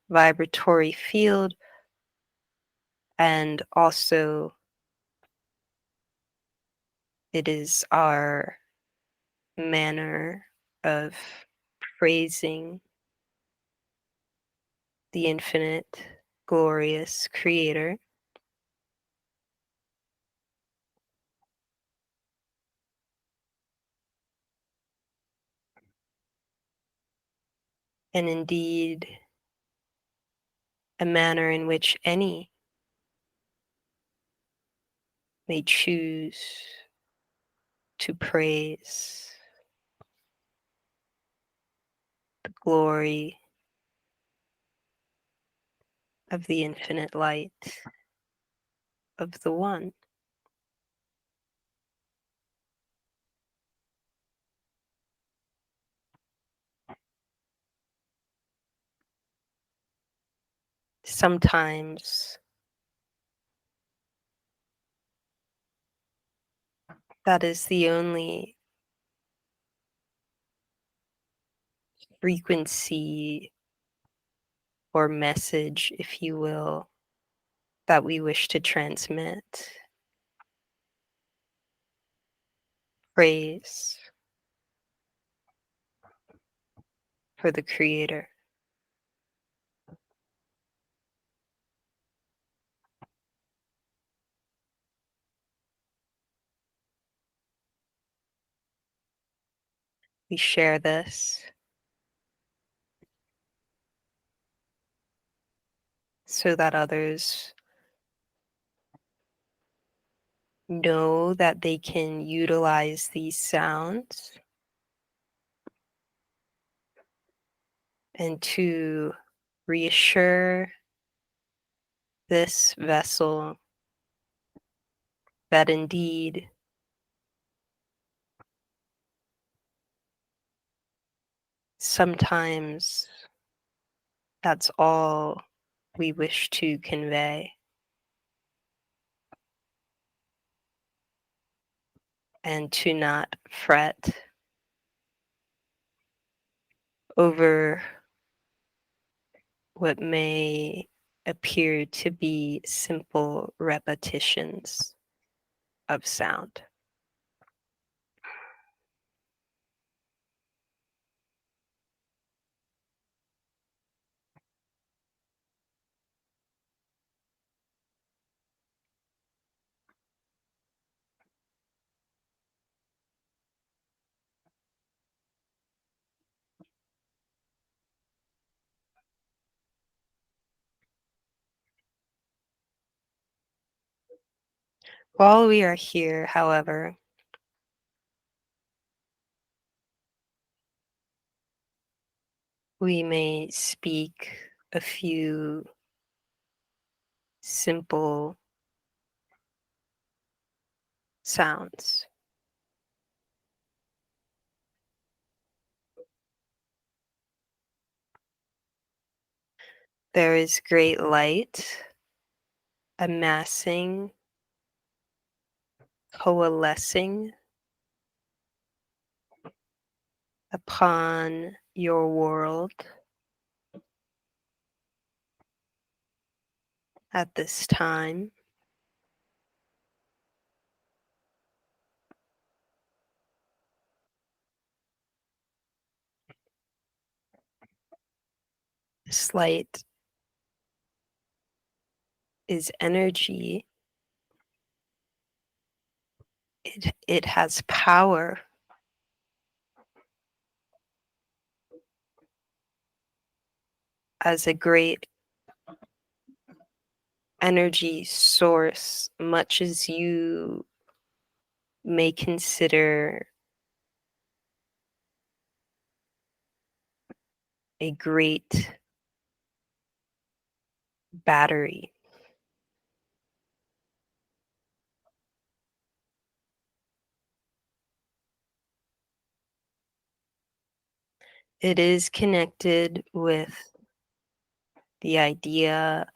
vibratory field, and also it is our manner of praising the infinite, glorious Creator. And indeed, a manner in which any may choose to praise the glory of the infinite light of the One. Sometimes that is the only frequency or message, if you will, that we wish to transmit. Praise for the Creator. We share this so that others know that they can utilize these sounds and to reassure this vessel that indeed sometimes that's all we wish to convey, and to not fret over what may appear to be simple repetitions of sound. While we are here, however, we may speak a few simple sounds. There is great light amassing, coalescing upon your world at this time. This light is energy. It has power. As a great energy source, much as you may consider a great battery. It is connected with the idea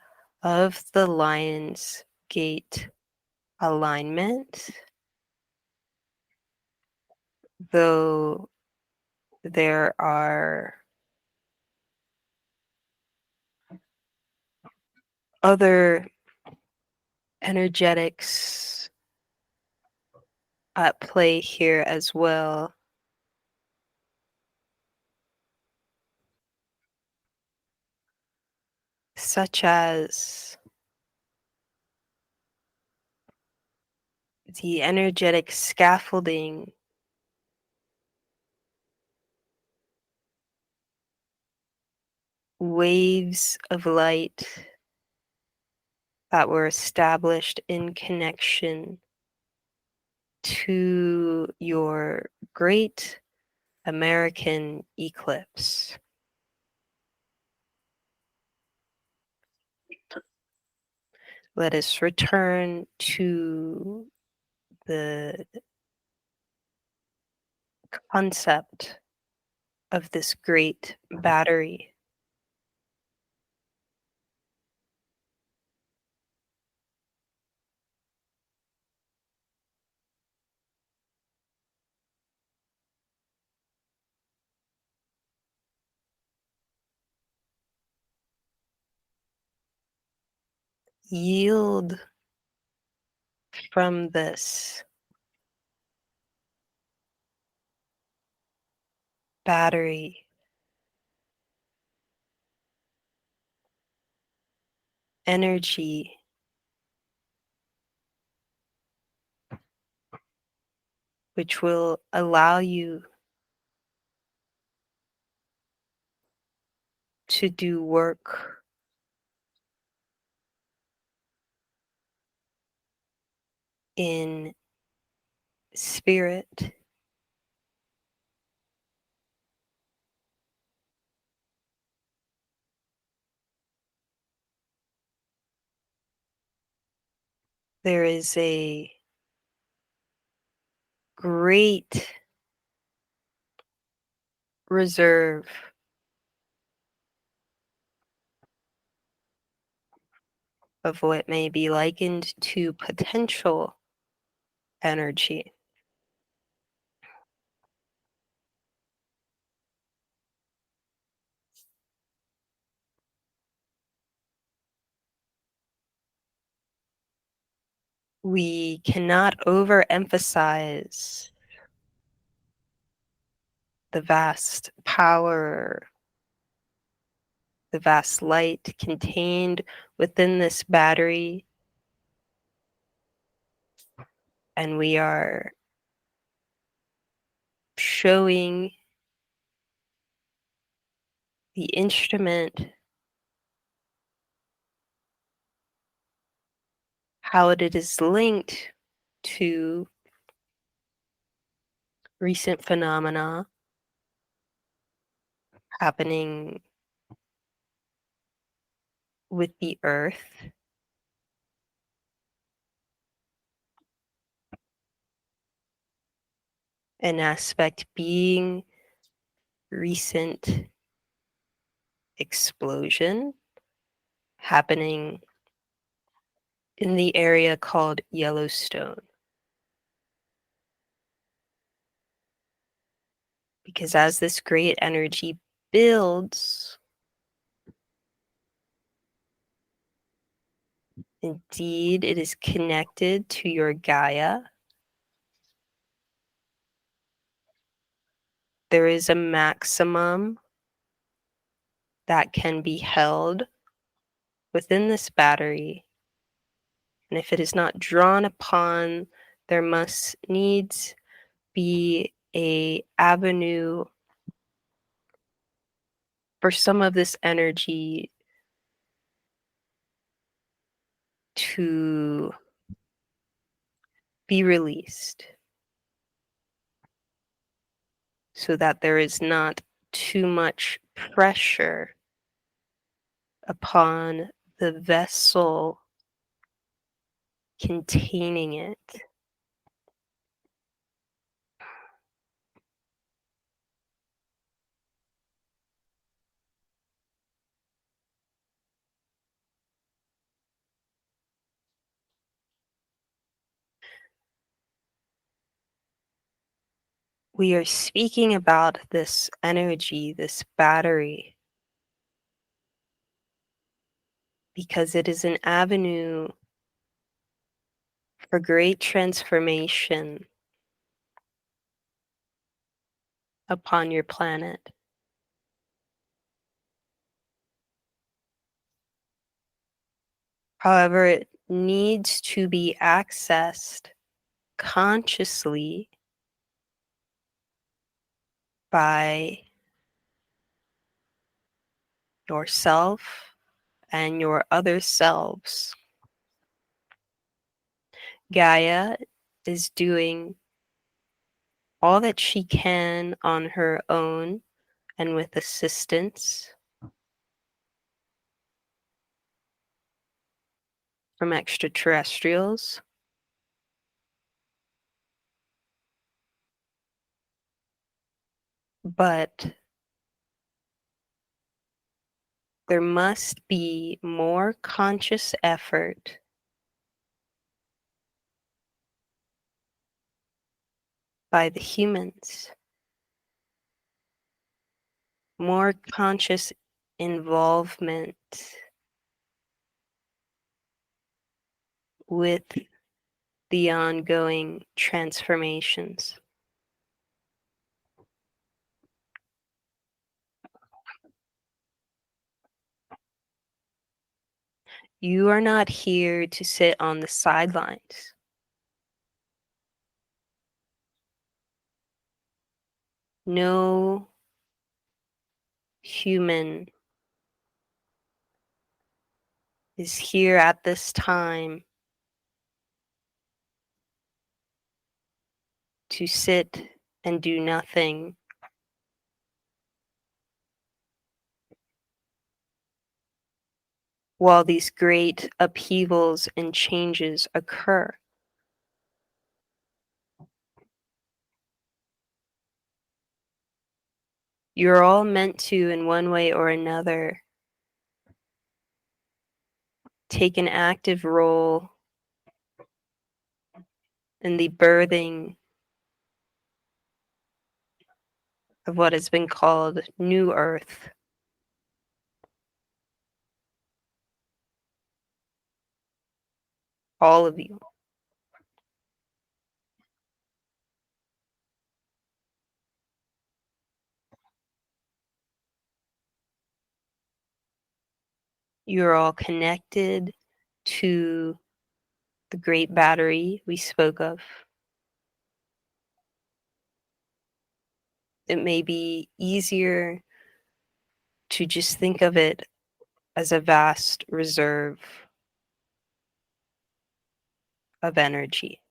of the Lion's Gate alignment, though there are other energetics at play here as well, such as the energetic scaffolding waves of light that were established in connection to your great American eclipse. Let us return to the concept of this great battery. Yield from this battery energy which will allow you to do work in spirit, there is a great reserve of what may be likened to potential energy. We cannot overemphasize the vast power, the vast light contained within this battery, and we are showing the instrument how it is linked to recent phenomena happening with the earth, an aspect being recent explosion happening in the area called Yellowstone. Because as this great energy builds, indeed it is connected to your Gaia. There is a maximum that can be held within this battery. And if it is not drawn upon, there must needs be a avenue for some of this energy to be released so that there is not too much pressure upon the vessel containing it. we are speaking about this energy, this battery, because it is an avenue for great transformation upon your planet. However, it needs to be accessed consciously by yourself and your other selves. Gaia is doing all that she can on her own and with assistance from extraterrestrials. But there must be more conscious effort by the humans, more conscious involvement with the ongoing transformations. You are not here to sit on the sidelines. No human is here at this time to sit and do nothing while these great upheavals and changes occur. You're all meant to, in one way or another, take an active role in the birthing of what has been called New Earth. All of you. You're all connected to the great battery we spoke of. It may be easier to just think of it as a vast reserve of energy.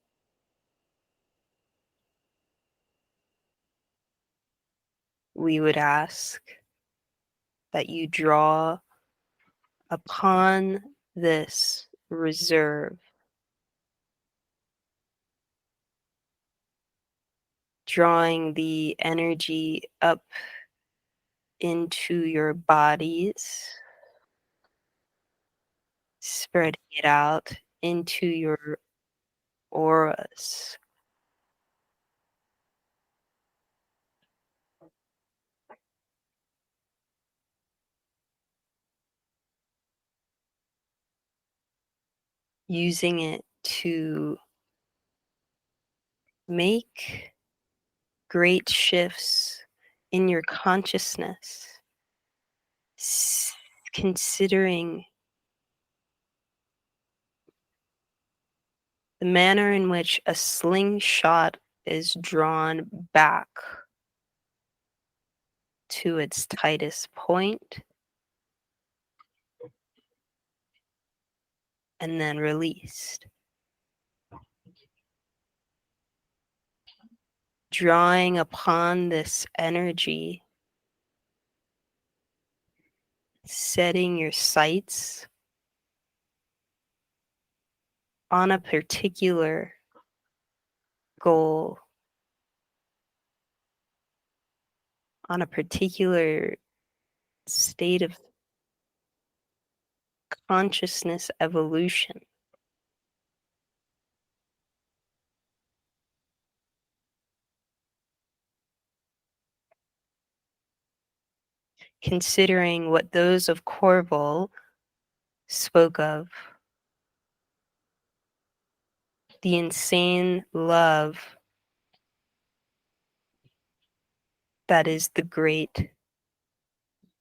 We would ask that you draw upon this reserve, drawing the energy up into your bodies, spreading it out into your auras. Using it to make great shifts in your consciousness, considering the manner in which a slingshot is drawn back to its tightest point and then released. Drawing upon this energy, setting your sights on a particular goal, on a particular state of consciousness evolution. considering what those of KORVL spoke of, the insane love that is the great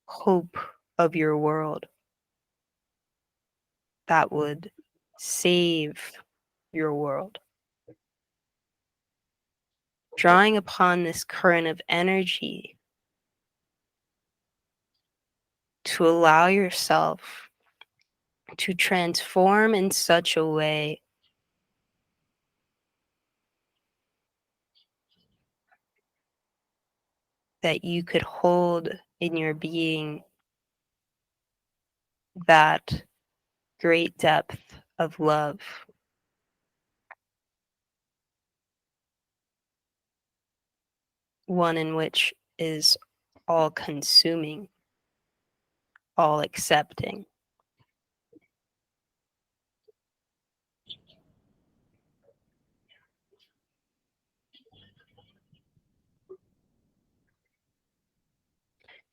hope of your world, that would save your world. Drawing upon this current of energy to allow yourself to transform in such a way that you could hold in your being that great depth of love. One in which is all consuming, all accepting.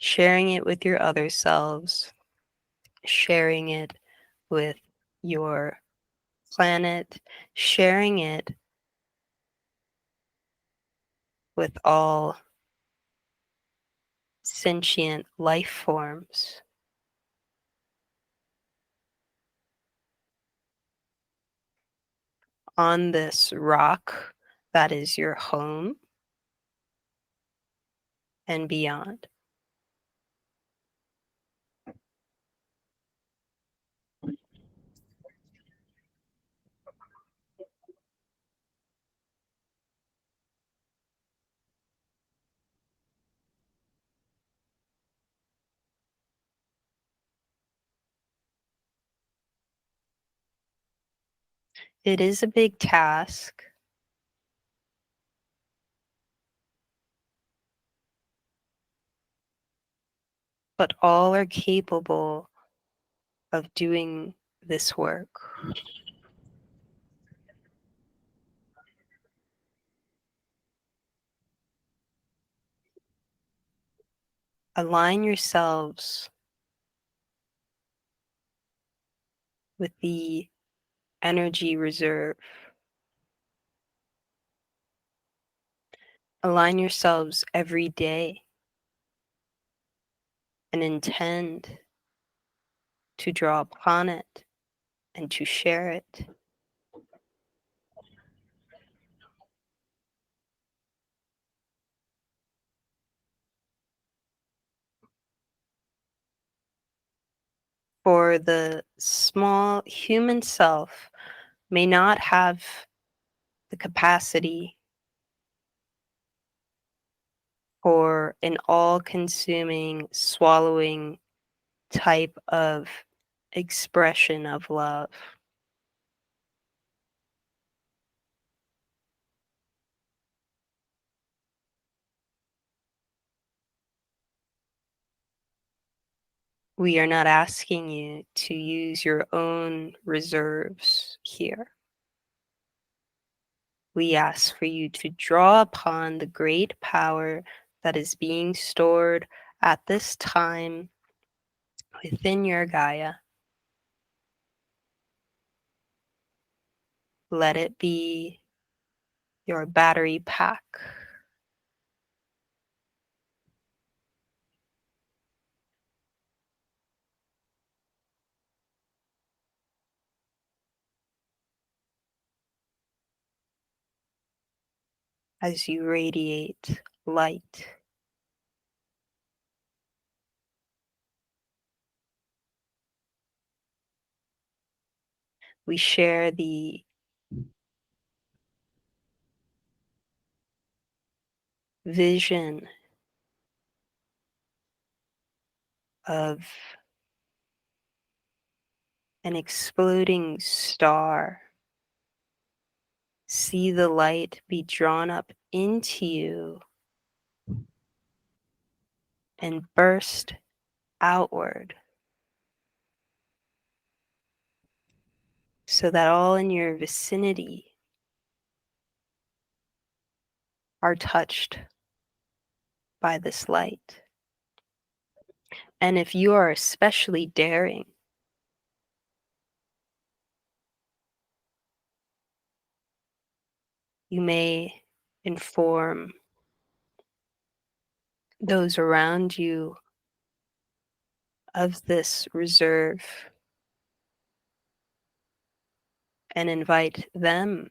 Sharing it with your other selves, sharing it with your planet, sharing it with all sentient life forms. On this rock that is your home and beyond. It is a big task, but all are capable of doing this work. Align yourselves with the energy reserve. Align yourselves every day and intend to draw upon it and to share it. For the small human self may not have the capacity for an all-consuming, swallowing type of expression of love. We are not asking you to use your own reserves here. We ask for you to draw upon the great power that is being stored at this time within your Gaia. Let it be your battery pack. As you radiate light. We share the vision of an exploding star. See the light be drawn up into you and burst outward so that all in your vicinity are touched by this light. And if you are especially daring, you may inform those around you of this reserve and invite them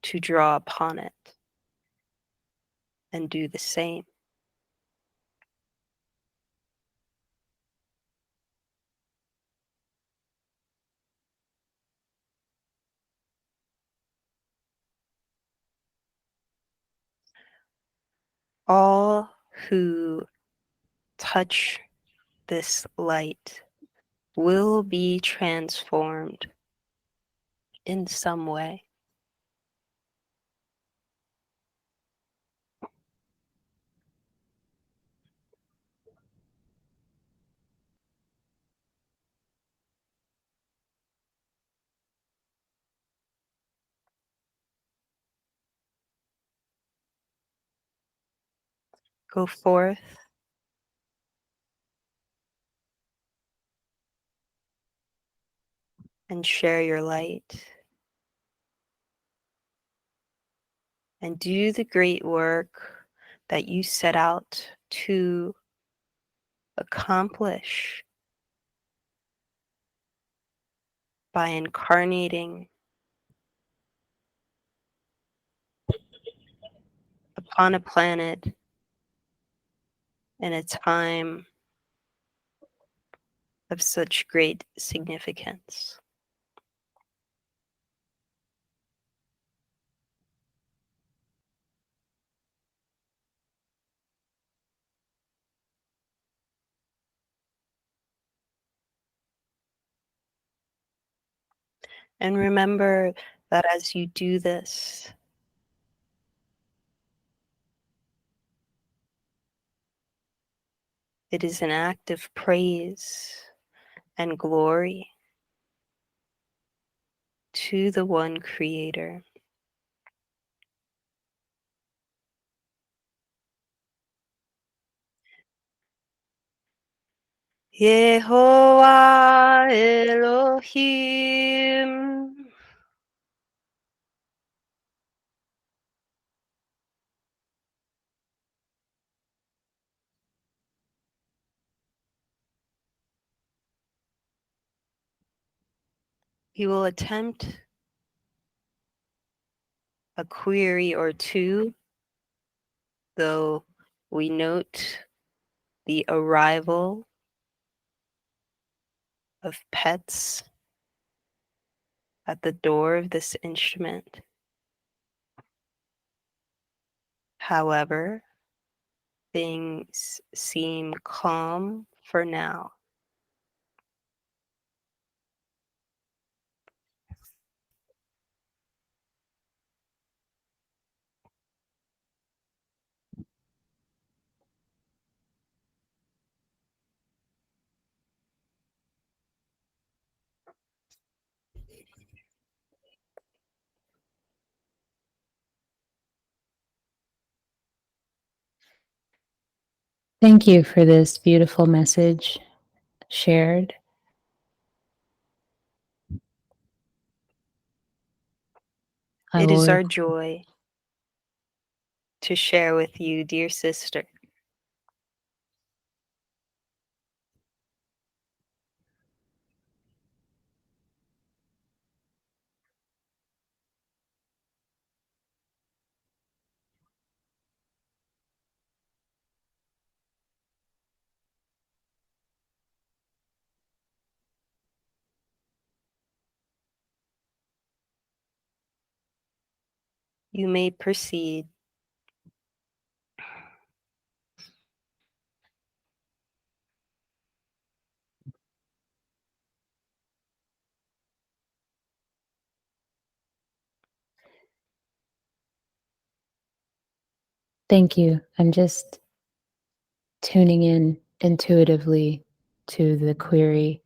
to draw upon it and do the same. All who touch this light will be transformed in some way. Go forth and share your light and do the great work that you set out to accomplish by incarnating upon a planet in a time of such great significance. And remember that as you do this, it is an act of praise and glory to the one Creator. Yehovah Elohim. You will attempt a query or two, though we note the arrival of pets at the door of this instrument. However, things seem calm for now. Thank you for this beautiful message shared. I It is will our joy to share with you, dear sister. You may proceed. thank you. I'm just tuning in intuitively to the query.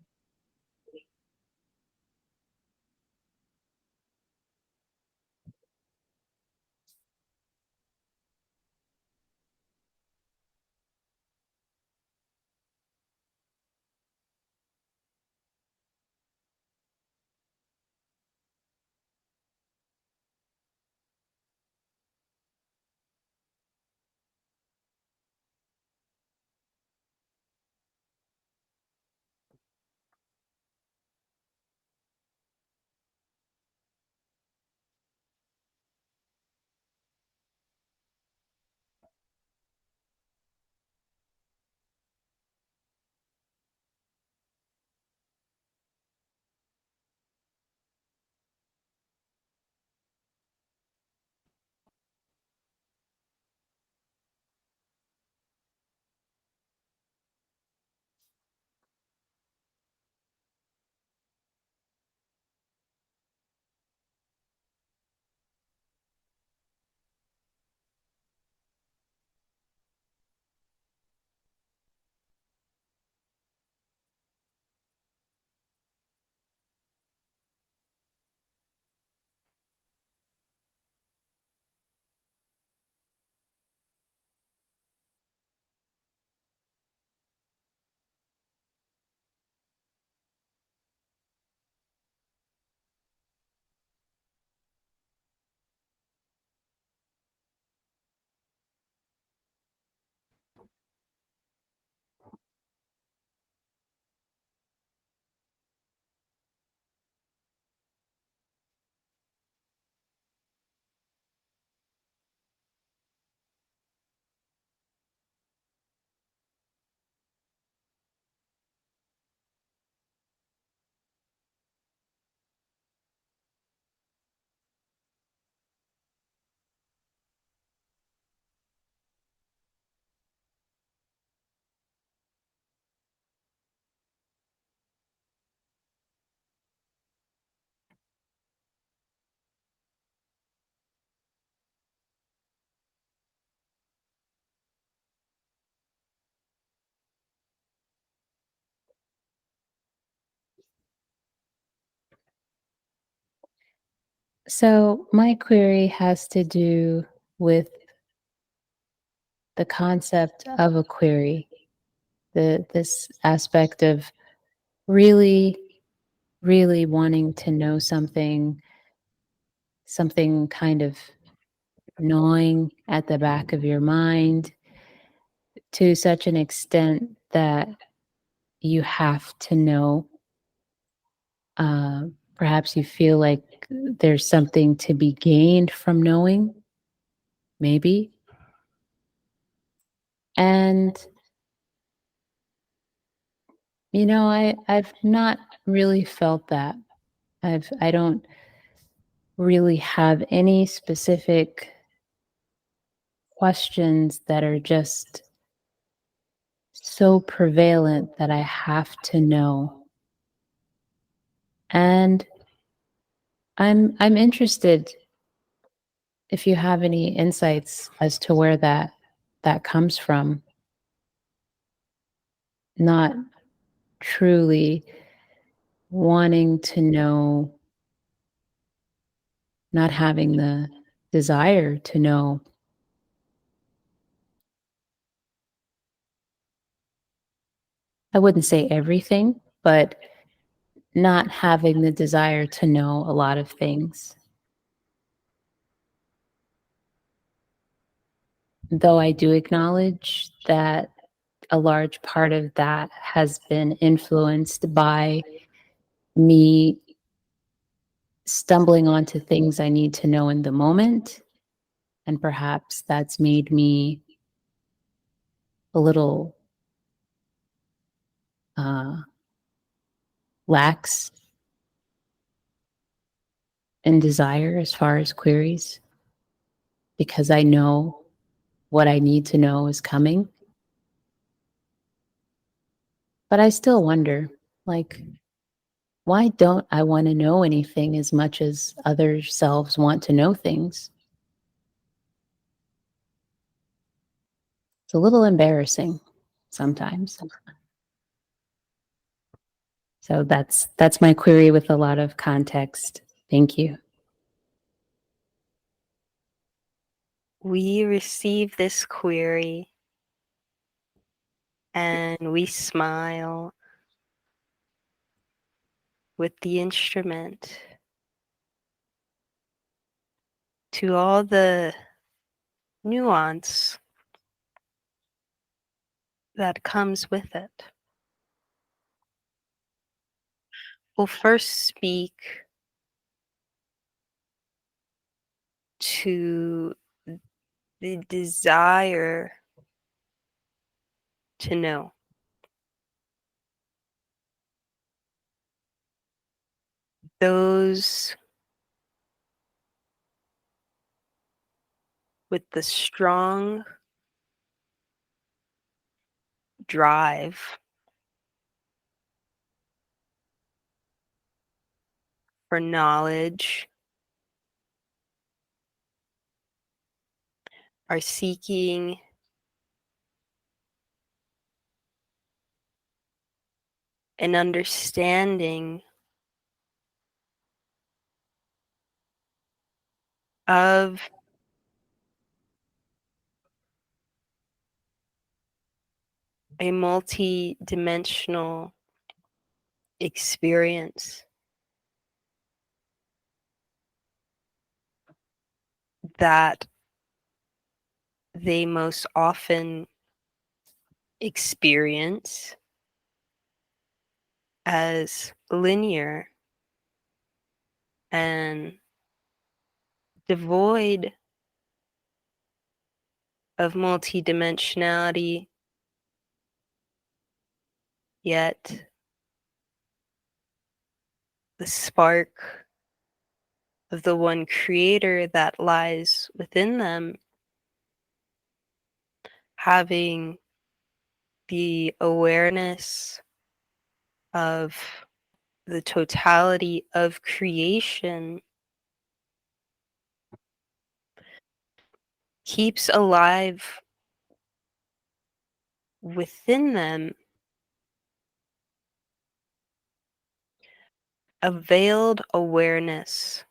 So my query has to do with the concept of a query, this aspect of really, really wanting to know something kind of gnawing at the back of your mind to such an extent that you have to know. Perhaps you feel like there's something to be gained from knowing, maybe. And, I've not really felt that. I don't really have any specific questions that are just so prevalent that I have to know. And I'm interested if you have any insights as to where that comes from. Not truly wanting to know, not having the desire to know. I wouldn't say everything, but not having the desire to know a lot of things. Though I do acknowledge that a large part of that has been influenced by me stumbling onto things I need to know in the moment. And perhaps that's made me a little lax in desire as far as queries, because I know what I need to know is coming. But I still wonder, like, why don't I want to know anything as much as other selves want to know things? It's a little embarrassing sometimes. So that's my query with a lot of context. Thank you. We receive this query and we smile with the instrument to all the nuance that comes with it. We'll first speak to the desire to know. Those with the strong drive for knowledge are seeking an understanding of a multi-dimensional experience that they most often experience as linear and devoid of multidimensionality, yet the spark of the one creator that lies within them, having the awareness of the totality of creation, keeps alive within them a veiled awareness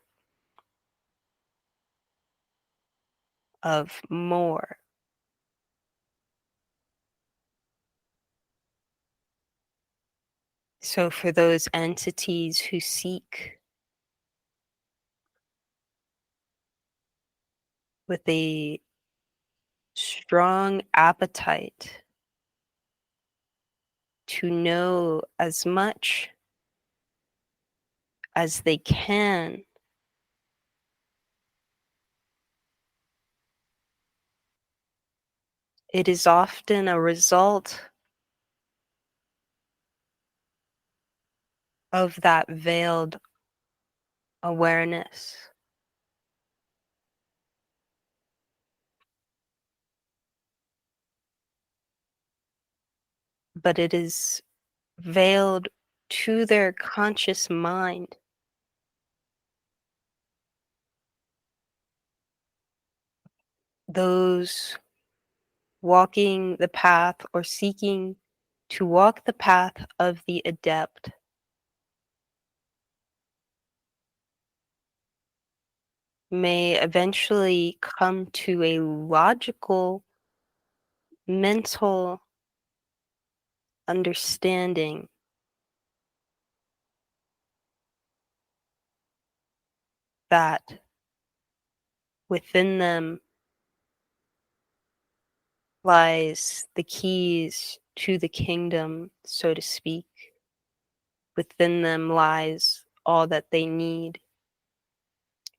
of more. So for those entities who seek with a strong appetite to know as much as they can, it is often a result of that veiled awareness. But it is veiled to their conscious mind. Those walking the path or seeking to walk the path of the adept may eventually come to a logical, mental understanding that within them lies the keys to the kingdom, so to speak. Within them lies all that they need,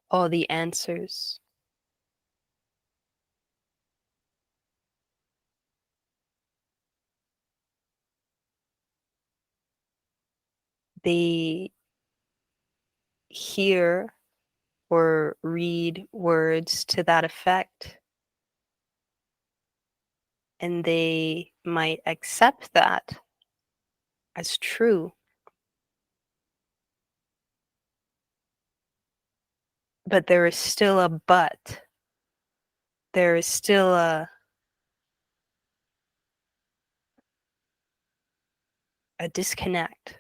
all the answers. They hear or read words to that effect, and they might accept that as true. But there is still a but. There is still a disconnect.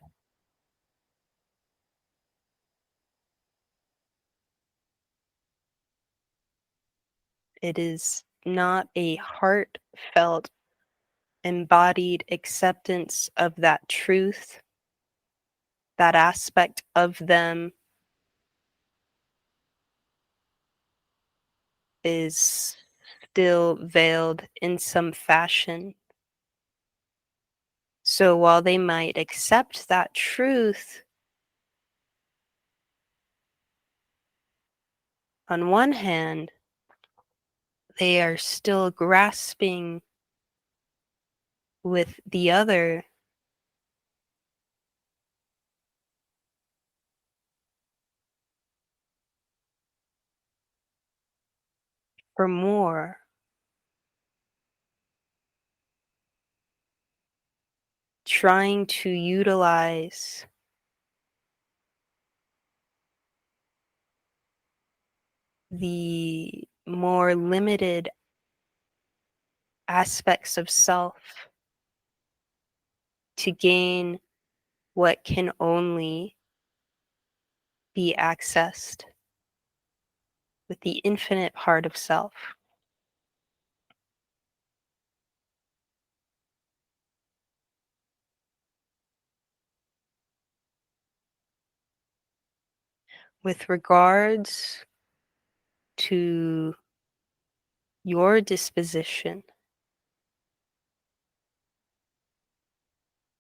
It is not a heartfelt, embodied acceptance of that truth, that aspect of them is still veiled in some fashion. So while they might accept that truth, on one hand, they are still grasping with the other for more, trying to utilize the more limited aspects of self to gain what can only be accessed with the infinite part of self. With regards to your disposition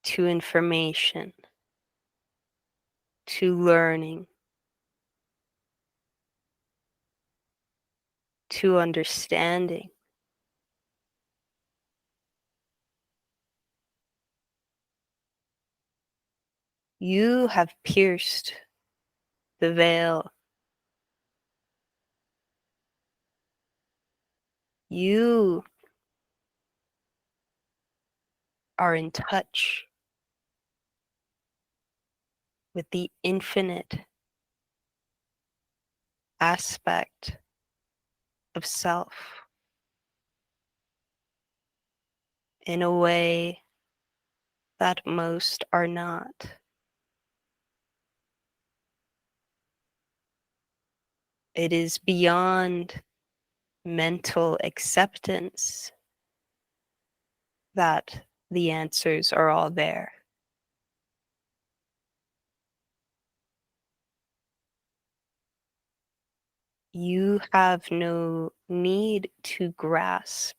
to information, to learning, to understanding, you have pierced the veil. You are in touch with the infinite aspect of self in a way that most are not. It is beyond mental acceptance that the answers are all there. You have no need to grasp,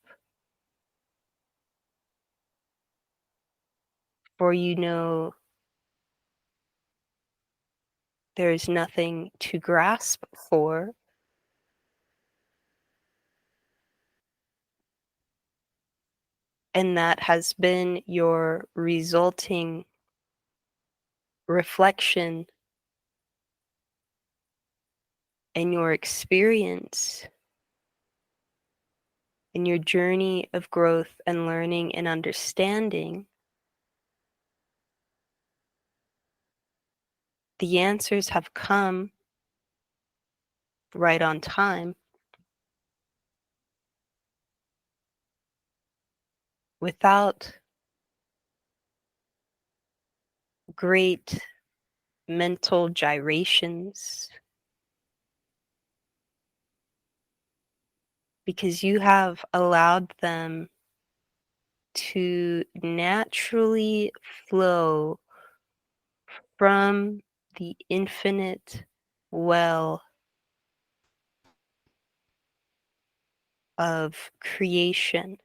for you know there is nothing to grasp for. And that has been your resulting reflection and your experience in your journey of growth and learning and understanding. The answers have come right on time, without great mental gyrations, because you have allowed them to naturally flow from the infinite well of creation.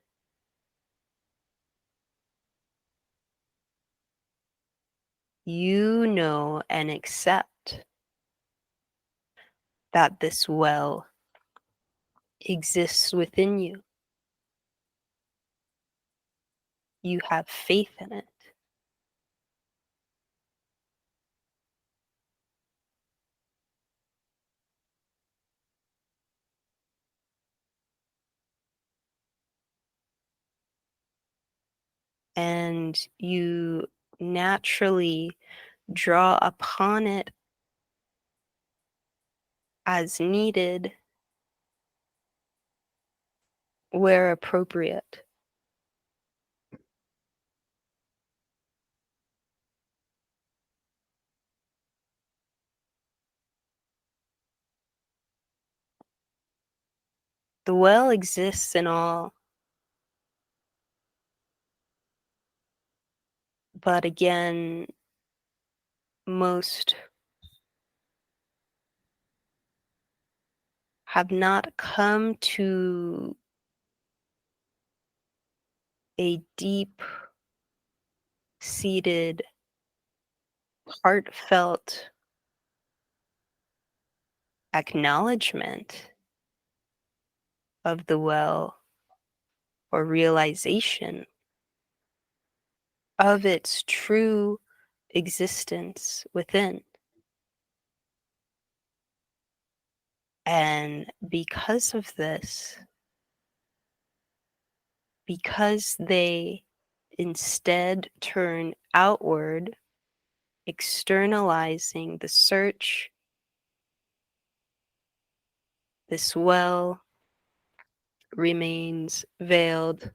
You know and accept that this well exists within you. You have faith in it. And you naturally draw upon it as needed, where appropriate. The well exists in all, but again, most have not come to a deep seated, heartfelt acknowledgement of the well, or realization of its true existence within. And because of this, because they instead turn outward, externalizing the search, this well remains veiled,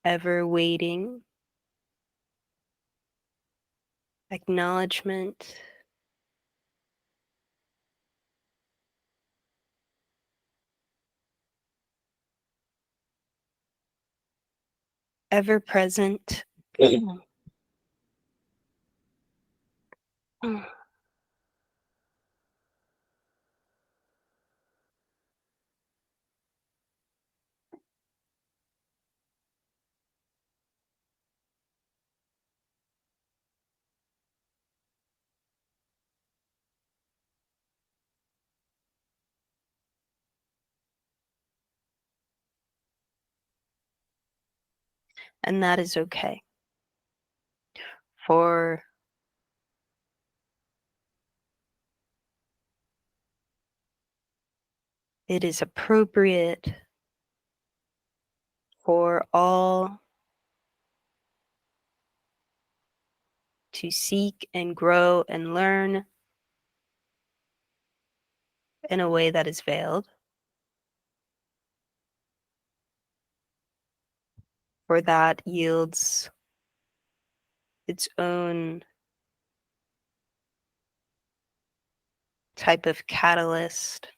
ever waiting, acknowledgement, ever present. And that is okay. For it is appropriate for all to seek and grow and learn in a way that is veiled. For that yields its own type of catalyst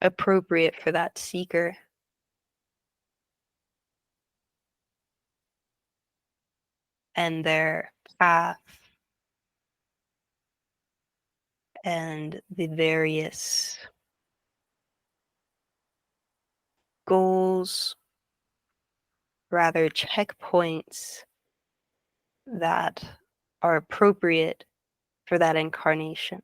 appropriate for that seeker. And their path and the various goals, rather checkpoints that are appropriate for that incarnation.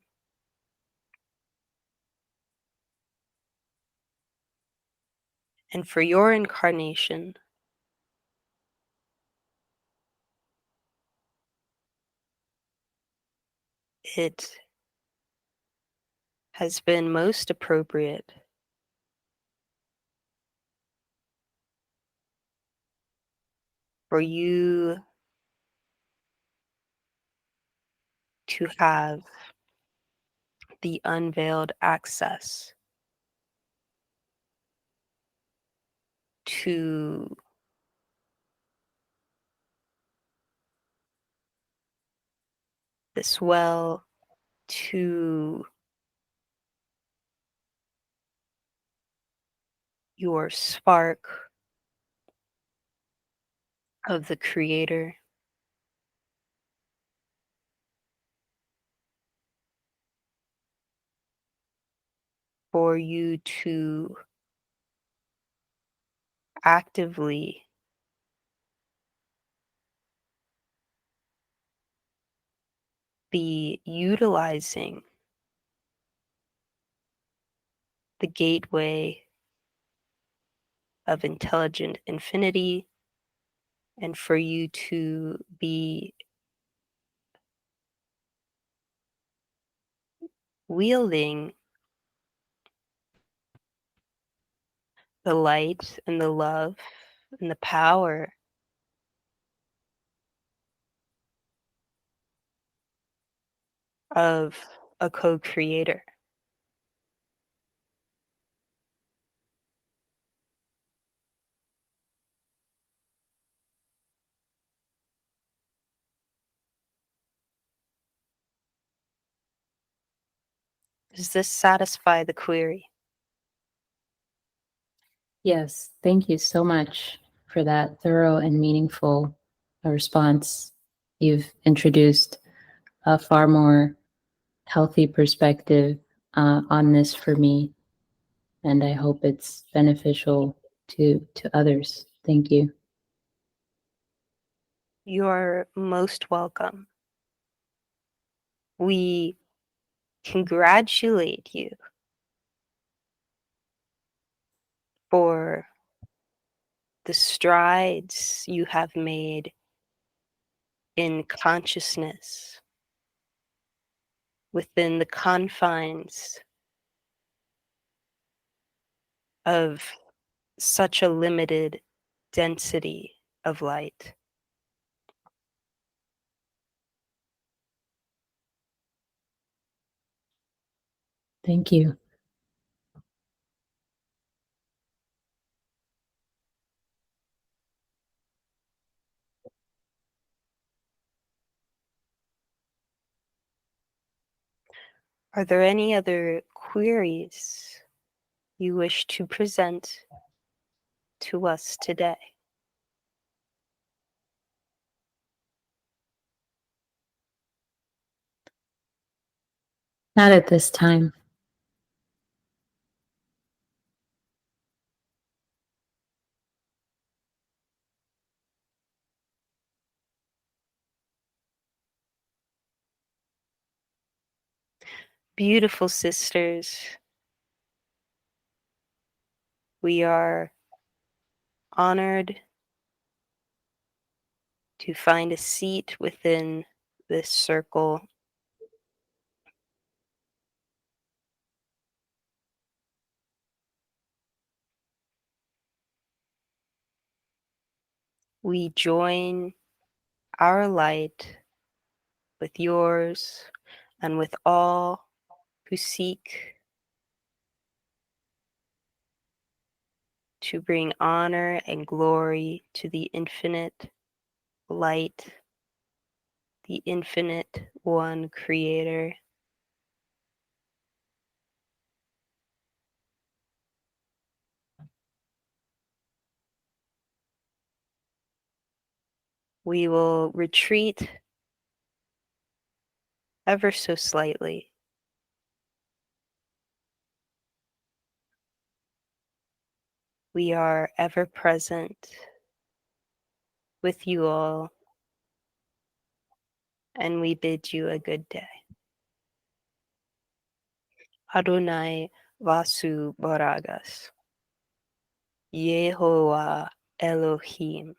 And for your incarnation, it has been most appropriate for you to have the unveiled access to this well, to your spark of the Creator, for you to actively be utilizing the gateway of intelligent infinity, and for you to be wielding the light and the love and the power of a co-creator. Does this satisfy the query? Yes, thank you so much for that thorough and meaningful response. You've introduced a far more healthy perspective on this for me, and I hope it's beneficial to others. Thank you. You are most welcome. We congratulate you for the strides you have made in consciousness within the confines of such a limited density of light. Thank you. Are there any other queries you wish to present to us today? Not at this time. Beautiful sisters, we are honored to find a seat within this circle. We join our light with yours and with all who seek to bring honor and glory to the infinite light, the infinite one creator. We will retreat ever so slightly. We are ever present with you all, and we bid you a good day. Adonai Vasu Baragas. Yehovah Elohim